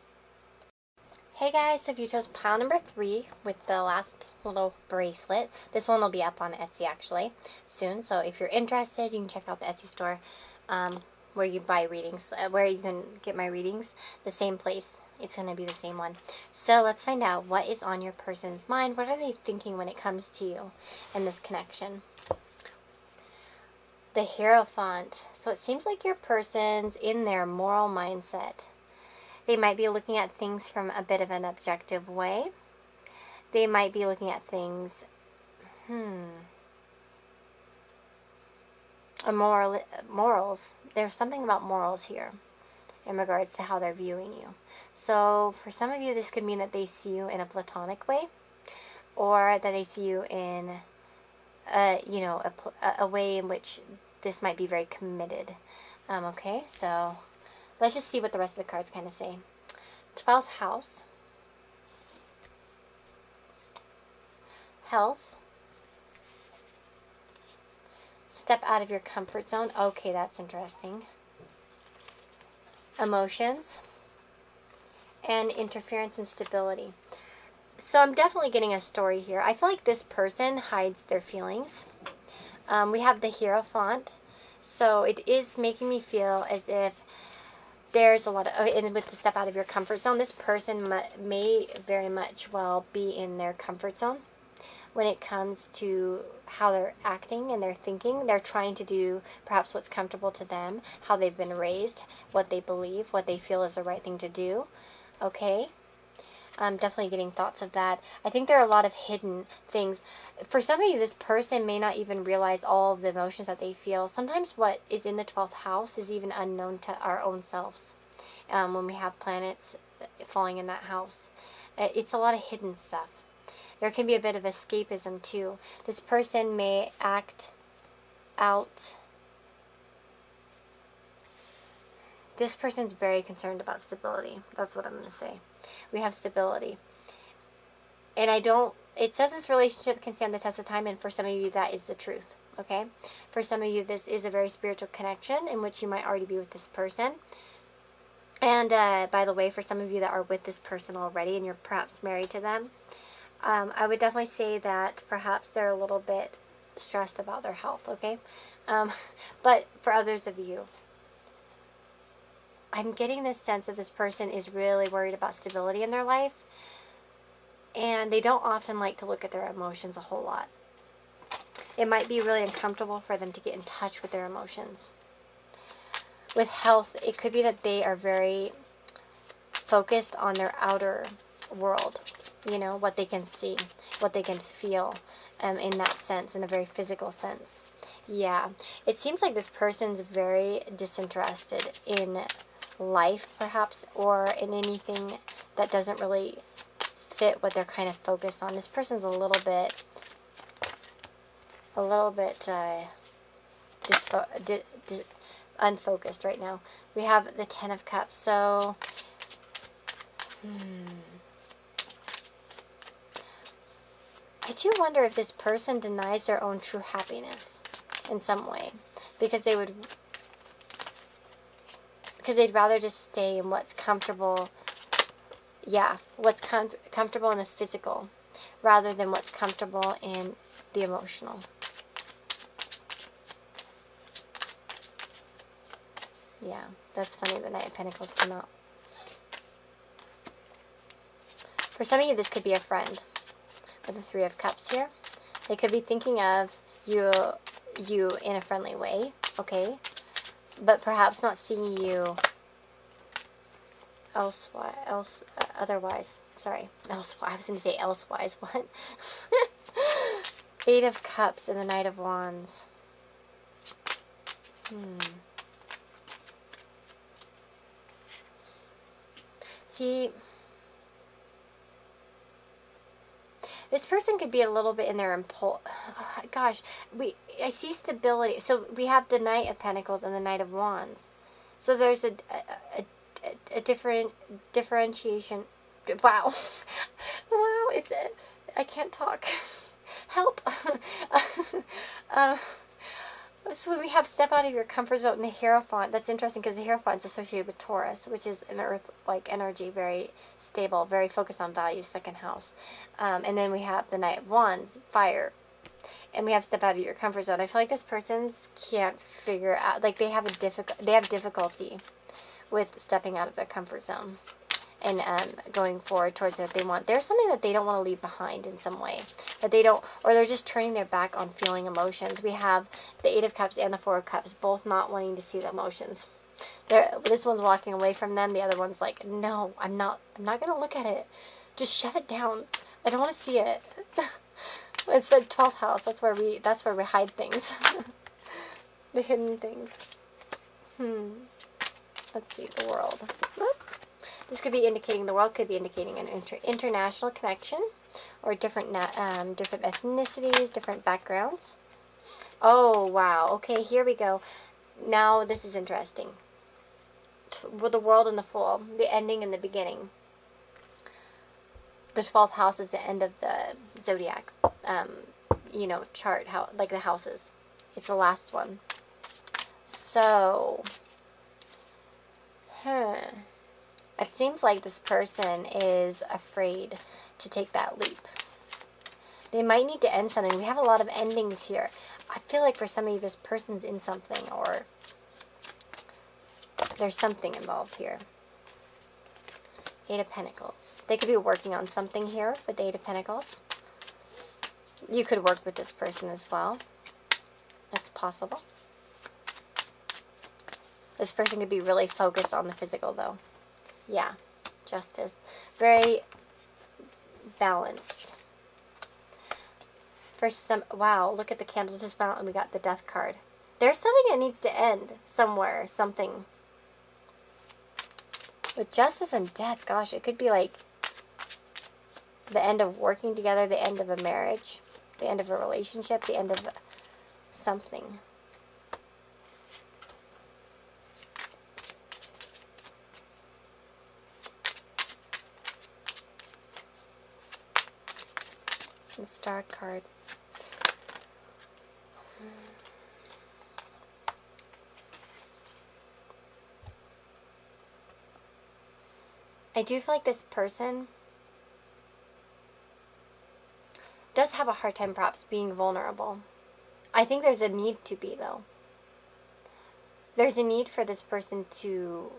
Hey guys, so if you chose pile number 3 with the last little bracelet, this one will be up on Etsy actually soon. So if you're interested, you can check out the Etsy store where you buy readings, where you can get my readings, the same place. It's going to be the same one. So let's find out what is on your person's mind. What are they thinking when it comes to you and this connection? The Hierophant. So it seems like your person's in their moral mindset. They might be looking at things from a bit of an objective way. They might be looking at things, morals. There's something about morals here in regards to how they're viewing you. So for some of you, this could mean that they see you in a platonic way, or that they see you in, a way in which this might be very committed. Okay, so let's just see what the rest of the cards kind of say. 12th house. Health. Step out of your comfort zone. Okay, that's interesting. Emotions. And interference and stability. So I'm definitely getting a story here. I feel like this person hides their feelings. We have the Hierophant. So it is making me feel as if there's a lot of, and with the step out of your comfort zone, this person may very much well be in their comfort zone when it comes to how they're acting and their thinking. They're trying to do perhaps what's comfortable to them, how they've been raised, what they believe, what they feel is the right thing to do. Okay? I'm definitely getting thoughts of that. I think there are a lot of hidden things. For some of you, this person may not even realize all of the emotions that they feel. Sometimes what is in the 12th house is even unknown to our own selves when we have planets falling in that house. It's a lot of hidden stuff. There can be a bit of escapism too. This person may act out. This person's very concerned about stability. That's what I'm going to say. We have stability. And it says this relationship can stand the test of time, and for some of you that is the truth, okay? For some of you this is a very spiritual connection in which you might already be with this person. And by the way, for some of you that are with this person already and you're perhaps married to them, I would definitely say that perhaps they're a little bit stressed about their health, okay? But for others of you, I'm getting this sense that this person is really worried about stability in their life, and they don't often like to look at their emotions a whole lot. It might be really uncomfortable for them to get in touch with their emotions. With health, it could be that they are very focused on their outer world, what they can see, what they can feel, in that sense, in a very physical sense. Yeah, it seems like this person's very disinterested in life, perhaps, or in anything that doesn't really fit what they're kind of focused on. This person's a little bit unfocused right now. We have the Ten of Cups. So, I do wonder if this person denies their own true happiness in some way, because they'd rather just stay in what's comfortable. Yeah, what's comfortable in the physical, rather than what's comfortable in the emotional. Yeah, that's funny. The Knight of Pentacles came out. For some of you, this could be a friend. With the Three of Cups here, they could be thinking of you in a friendly way, okay, but perhaps not seeing you otherwise. Sorry, elsewise. I was going to say elsewise. What? Eight of Cups and the Knight of Wands. See, this person could be a little bit in their impulse. Oh, gosh, I see stability. So we have the Knight of Pentacles and the Knight of Wands. So there's a different differentiation. Wow, wow! I can't talk. Help. So when we have step out of your comfort zone in the Hierophant, that's interesting because the Hierophant is associated with Taurus, which is an earth-like energy, very stable, very focused on values, second house. And then we have the Knight of Wands, fire. And we have step out of your comfort zone. I feel like this person's can't figure out, like they have difficulty with stepping out of their comfort zone and going forward towards what they want. There's something that they don't want to leave behind in some way. That they don't, or they're just turning their back on feeling emotions. We have the Eight of Cups and the Four of Cups both not wanting to see the emotions. This one's walking away from them. The other one's like, no, I'm not going to look at it. Just shut it down. I don't want to see it. It's the 12th house. That's where we hide things. The hidden things. Let's see, the World. Whoop. This could be indicating, the World could be indicating an international connection, or different ethnicities, different backgrounds. Oh, wow. Okay, here we go. Now, this is interesting. With the World and the Fool, the ending and the beginning. The 12th house is the end of the zodiac, chart, like the houses. It's the last one. So, it seems like this person is afraid to take that leap. They might need to end something. We have a lot of endings here. I feel like for some of you, this person's in something, or there's something involved here. Eight of Pentacles. They could be working on something here with the Eight of Pentacles. You could work with this person as well. That's possible. This person could be really focused on the physical, though. Yeah, Justice. Very balanced. For some, wow, look at the candle just went out and we got the Death card. There's something that needs to end somewhere, something. With Justice and Death, gosh, it could be like the end of working together, the end of a marriage, the end of a relationship, the end of something. The Star card. I do feel like this person does have a hard time perhaps being vulnerable. I think there's a need to be, though. There's a need for this person to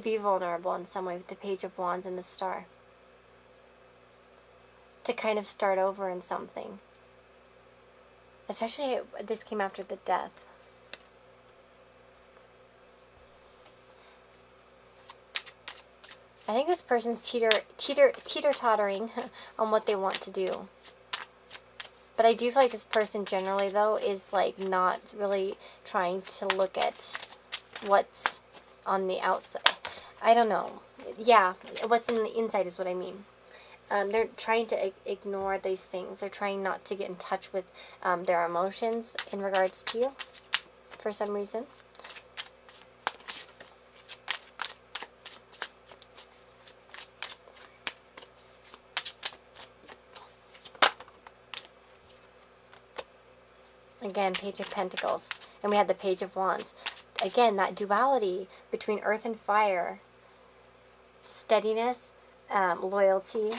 be vulnerable in some way with the Page of Wands and the Star. To kind of start over in something. Especially this came after the Death. I think this person's teeter-tottering on what they want to do. But I do feel like this person generally, though, is like not really trying to look at what's on the outside. I don't know. Yeah, what's in the inside is what I mean. They're trying to ignore these things. They're trying not to get in touch with their emotions in regards to you. for some reason. Again, Page of Pentacles. And we had the Page of Wands. Again, that duality between earth and fire. Steadiness, loyalty,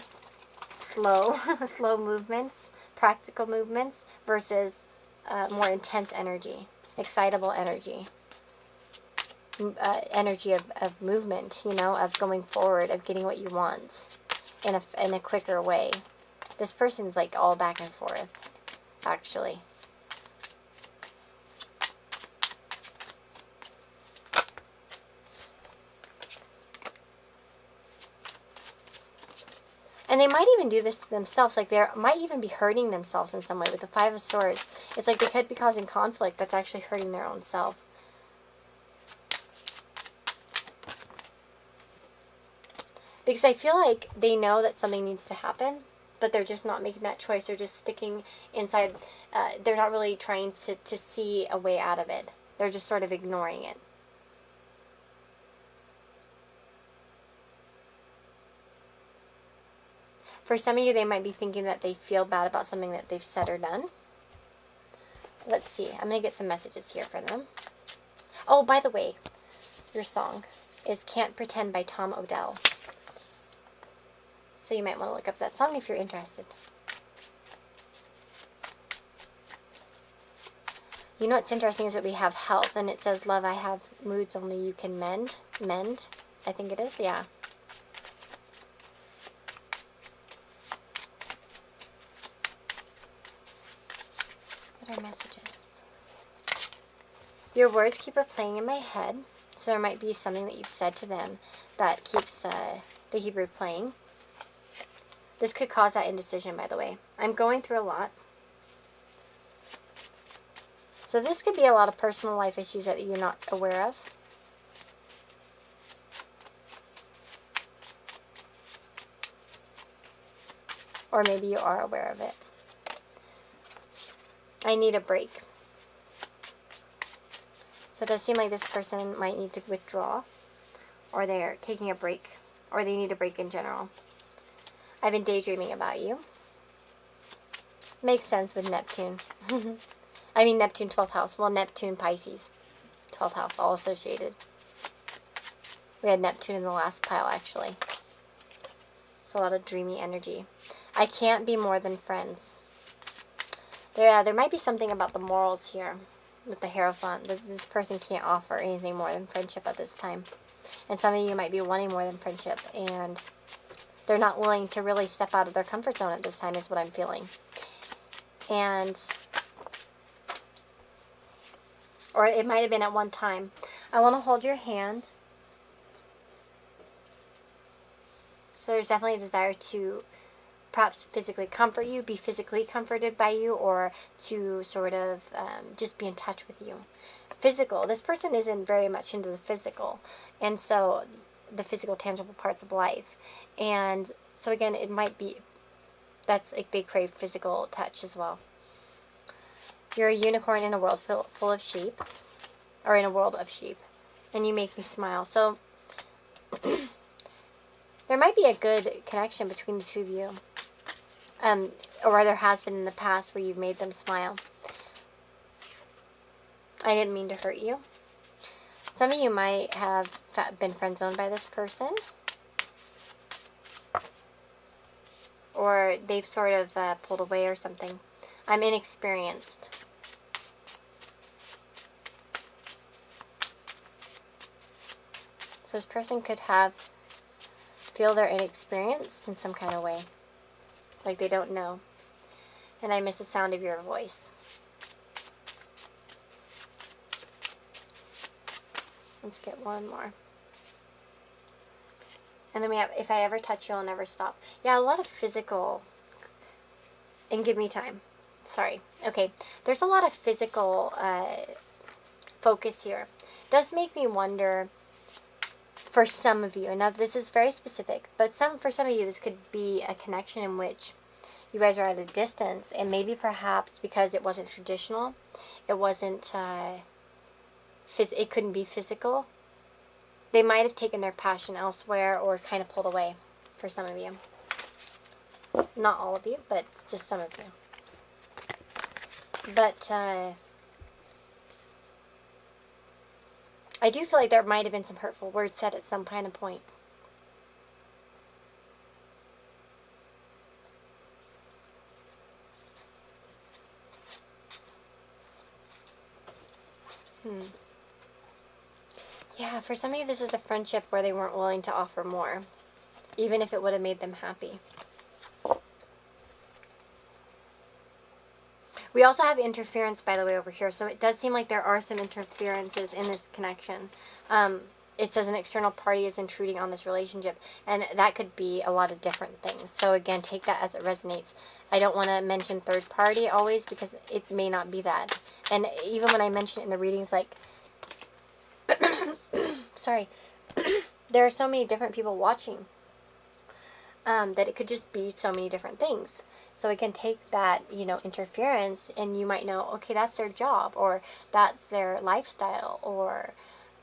slow movements, practical movements versus more intense energy, excitable energy. Energy of movement, you know, of going forward, of getting what you want in a quicker way. This person's like all back and forth, actually. And they might even do this to themselves. Like, they might even be hurting themselves in some way. With the Five of Swords, it's like they could be causing conflict that's actually hurting their own self. Because I feel like they know that something needs to happen, but they're just not making that choice. They're just sticking inside. They're not really trying to see a way out of it. They're just sort of ignoring it. For some of you, they might be thinking that they feel bad about something that they've said or done. Let's see. I'm going to get some messages here for them. Oh, by the way, your song is Can't Pretend by Tom Odell. So you might want to look up that song if you're interested. You know what's interesting is that we have health, and it says, love, I have moods only you can mend. Mend, I think it is, yeah. What are messages? Your words keep replaying in my head, so there might be something that you've said to them that keeps, they keep replaying. This could cause that indecision, by the way. I'm going through a lot. So this could be a lot of personal life issues that you're not aware of. Or maybe you are aware of it. I need a break. So it does seem like this person might need to withdraw. Or they're taking a break. Or they need a break in general. I've been daydreaming about you. Makes sense with Neptune. I mean Neptune 12th house. Well, Neptune Pisces 12th house, all associated. We had Neptune in the last pile, actually. So a lot of dreamy energy. I can't be more than friends. There might be something about the morals here with the Hierophant. This person can't offer anything more than friendship at this time. And some of you might be wanting more than friendship. And they're not willing to really step out of their comfort zone at this time is what I'm feeling. And, or it might have been at one time. I want to hold your hand. So there's definitely a desire to perhaps physically comfort you, be physically comforted by you, or to sort of just be in touch with you. Physical. This person isn't very much into the physical. And so the physical, tangible parts of life. And so again, it might be, that's like they crave physical touch as well. You're a unicorn in a world full of sheep. Or in a world of sheep. And you make me smile. So there might be a good connection between the two of you. Or there has been in the past where you've made them smile. I didn't mean to hurt you. Some of you might have been friend-zoned by this person. Or they've sort of pulled away or something. I'm inexperienced. So this person could feel they're inexperienced in some kind of way. Like they don't know. And I miss the sound of your voice. Let's get one more. And then we have, if I ever touch you, I'll never stop. Yeah, a lot of physical. And give me time. Sorry. Okay. There's a lot of physical focus here. It does make me wonder for some of you, and now this is very specific, but for some of you, this could be a connection in which you guys are at a distance, and maybe perhaps because it wasn't traditional, it wasn't it couldn't be physical. They might have taken their passion elsewhere or kind of pulled away for some of you. Not all of you, but just some of you. But I do feel like there might have been some hurtful words said at some kind of point. Yeah, for some of you, this is a friendship where they weren't willing to offer more, even if it would have made them happy. We also have interference, by the way, over here. So it does seem like there are some interferences in this connection. It says an external party is intruding on this relationship. And that could be a lot of different things. So again, take that as it resonates. I don't want to mention third party always because it may not be that. And even when I mention it in the readings, like, sorry, there are so many different people watching that it could just be so many different things. So it can take that, interference, and you might know, okay, that's their job, or that's their lifestyle, or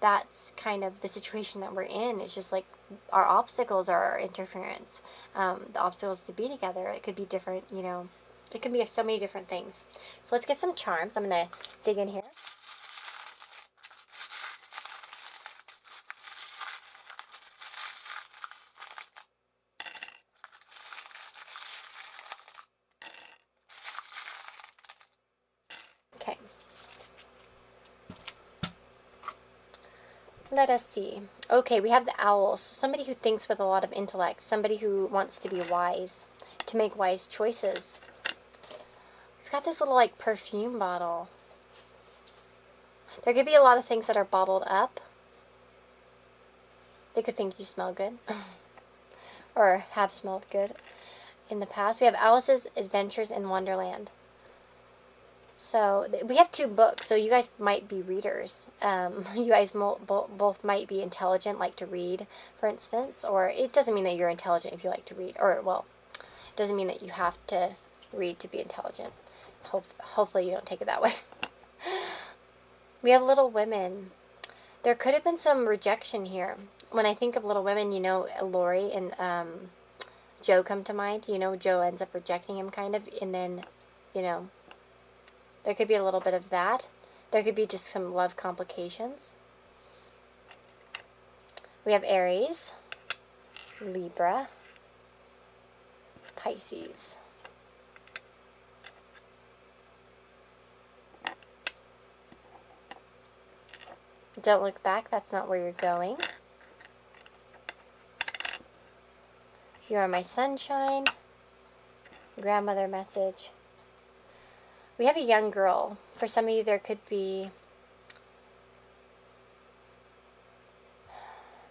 that's kind of the situation that we're in. It's just like our obstacles are our interference. The obstacles to be together, it could be different, it can be so many different things. So let's get some charms. I'm going to dig in here. Okay. Let us see. Okay, we have the owl. So somebody who thinks with a lot of intellect. Somebody who wants to be wise. To make wise choices. We've got this little, like, perfume bottle. There could be a lot of things that are bottled up. They could think you smell good. Or have smelled good in the past. We have Alice's Adventures in Wonderland. So we have 2 books, so you guys might be readers. You guys both might be intelligent, like to read, for instance. Or it doesn't mean that you're intelligent if you like to read. Or, well, it doesn't mean that you have to read to be intelligent. Hopefully you don't take it that way. We have Little Women. There could have been some rejection here. When I think of Little Women, Lori and Joe come to mind. Joe ends up rejecting him kind of. And then, there could be a little bit of that. There could be just some love complications. We have Aries, Libra, Pisces. Don't look back. That's not where you're going. You are my sunshine. Grandmother message. We have a young girl. For some of you, there could be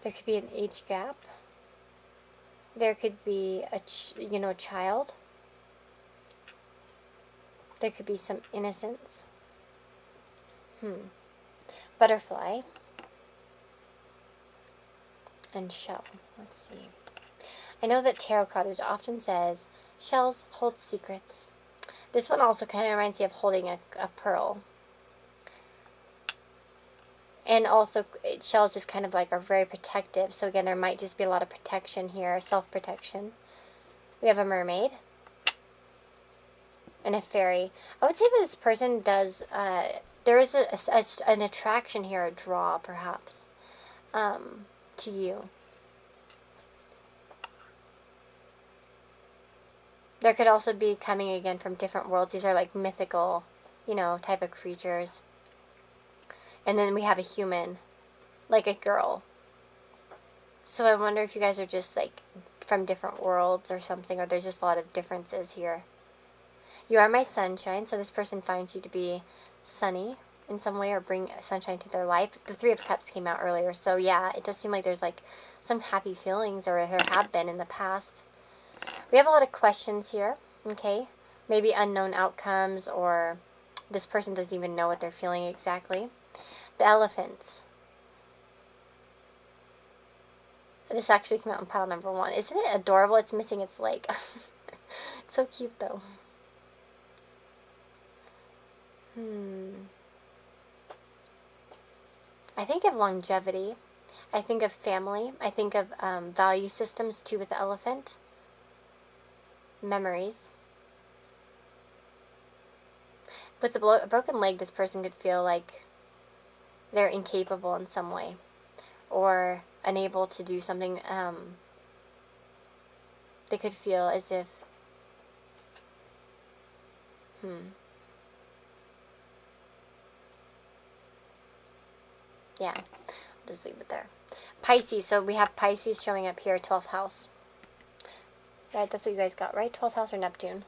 an age gap. There could be a child. There could be some innocence. Butterfly. And shell. Let's see. I know that tarot card often says, shells hold secrets. This one also kind of reminds me of holding a pearl. And also, shells just kind of like are very protective. So again, there might just be a lot of protection here, self-protection. We have a mermaid. And a fairy. I would say that this person does, there is an attraction here, a draw perhaps, to you. There could also be coming again from different worlds. These are like mythical, type of creatures. And then we have a human, like a girl. So I wonder if you guys are just like from different worlds or something, or there's just a lot of differences here. You are my sunshine, so this person finds you to be sunny in some way or bring sunshine to their life. The 3 of Cups came out earlier, so yeah, it does seem like there's like some happy feelings, or there have been in the past. We have a lot of questions here, okay? Maybe unknown outcomes, or this person doesn't even know what they're feeling exactly. The elephants. This actually came out in pile number 1. Isn't it adorable? It's missing its leg. It's so cute, though. I think of longevity. I think of family. I think of value systems too with the elephant. Memories. With a broken leg, this person could feel like they're incapable in some way or unable to do something. They could feel as if, yeah, I'll just leave it there. Pisces, so we have Pisces showing up here, 12th house. Right, that's what you guys got, right? 12th house or Neptune?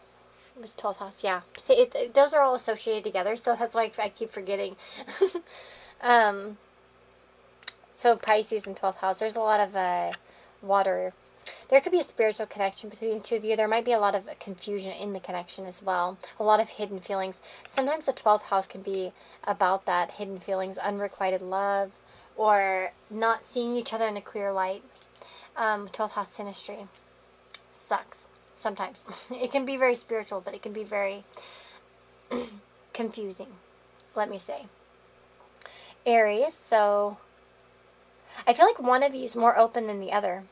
It was 12th house, yeah. See, those are all associated together, so that's why I keep forgetting. So Pisces and 12th house, there's a lot of water. There could be a spiritual connection between the two of you. There might be a lot of confusion in the connection as well. A lot of hidden feelings. Sometimes the 12th house can be about that, hidden feelings, unrequited love, or not seeing each other in a clear light. 12th house synastry sucks sometimes. It can be very spiritual, but it can be very confusing, let me say. Aries, so I feel like one of you is more open than the other.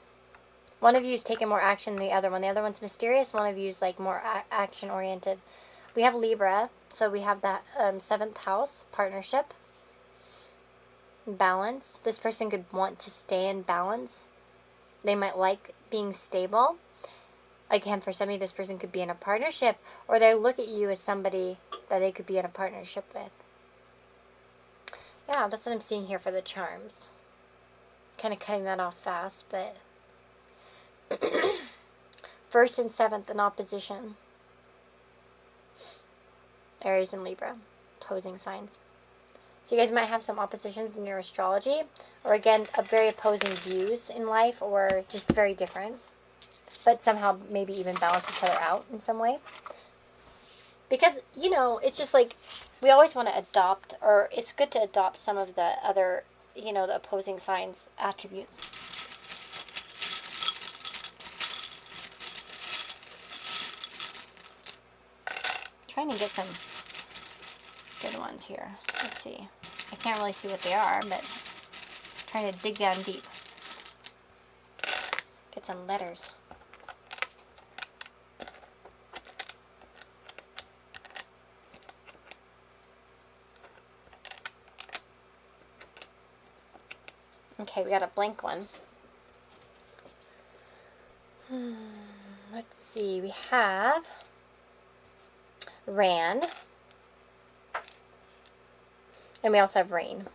One of you is taking more action than the other one. The other one's mysterious. One of you is like more action-oriented. We have Libra, so we have that 7th house, partnership, balance. This person could want to stay in balance. They might like being stable. Again, for some of you, this person could be in a partnership, or they look at you as somebody that they could be in a partnership with. Yeah, that's what I'm seeing here for the charms. Kind of cutting that off fast, but 1st and 7th in opposition. Aries and Libra, opposing signs. So you guys might have some oppositions in your astrology, or again, very opposing views in life, or just very different, but somehow maybe even balance each other out in some way. Because, you know, it's just like, we always want to adopt, or it's good to adopt some of the other, you know, the opposing signs' attributes. Trying to get some good ones here. Let's see. I can't really see what they are, but trying to dig down deep. Get some letters. Okay, we got a blank one. Let's see. We have Ran. And we also have Rain.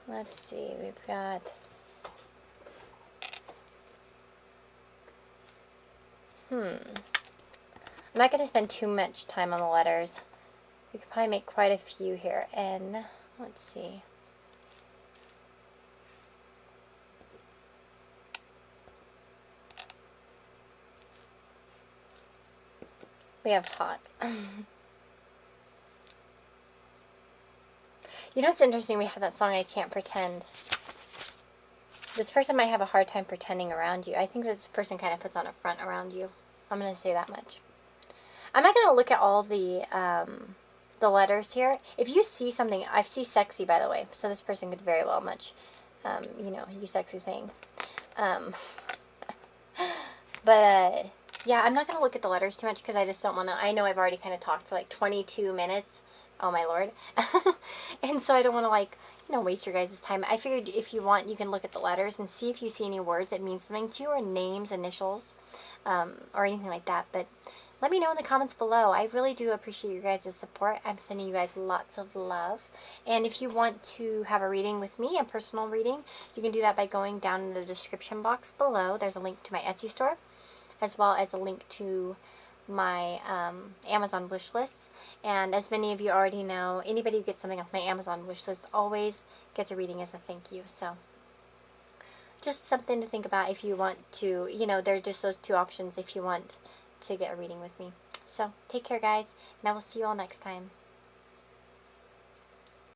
Let's see. We've got I'm not going to spend too much time on the letters. We could probably make quite a few here. N. Let's see. We have hot. You know what's interesting? We have that song, I Can't Pretend. This person might have a hard time pretending around you. I think this person kind of puts on a front around you. I'm going to say that much. I'm not going to look at all the letters here. If you see something, I see sexy, by the way. So this person could very well much, you know, you sexy thing. Yeah, I'm not going to look at the letters too much because I just don't want to. I know I've already kind of talked for like 22 minutes. Oh, my Lord. And so I don't want to, like, you know, waste your guys' time. I figured if you want, you can look at the letters and see if you see any words that mean something to you, or names, initials, or anything like that. But let me know in the comments below. I really do appreciate your guys' support. I'm sending you guys lots of love. And if you want to have a reading with me, a personal reading, you can do that by going down in the description box below. There's a link to my Etsy store, as well as a link to my Amazon wish list. And as many of you already know, anybody who gets something off my Amazon wish list always gets a reading as a thank you. So just something to think about if you want to, you know, there are just those two options if you want to get a reading with me. So take care, guys, and I will see you all next time.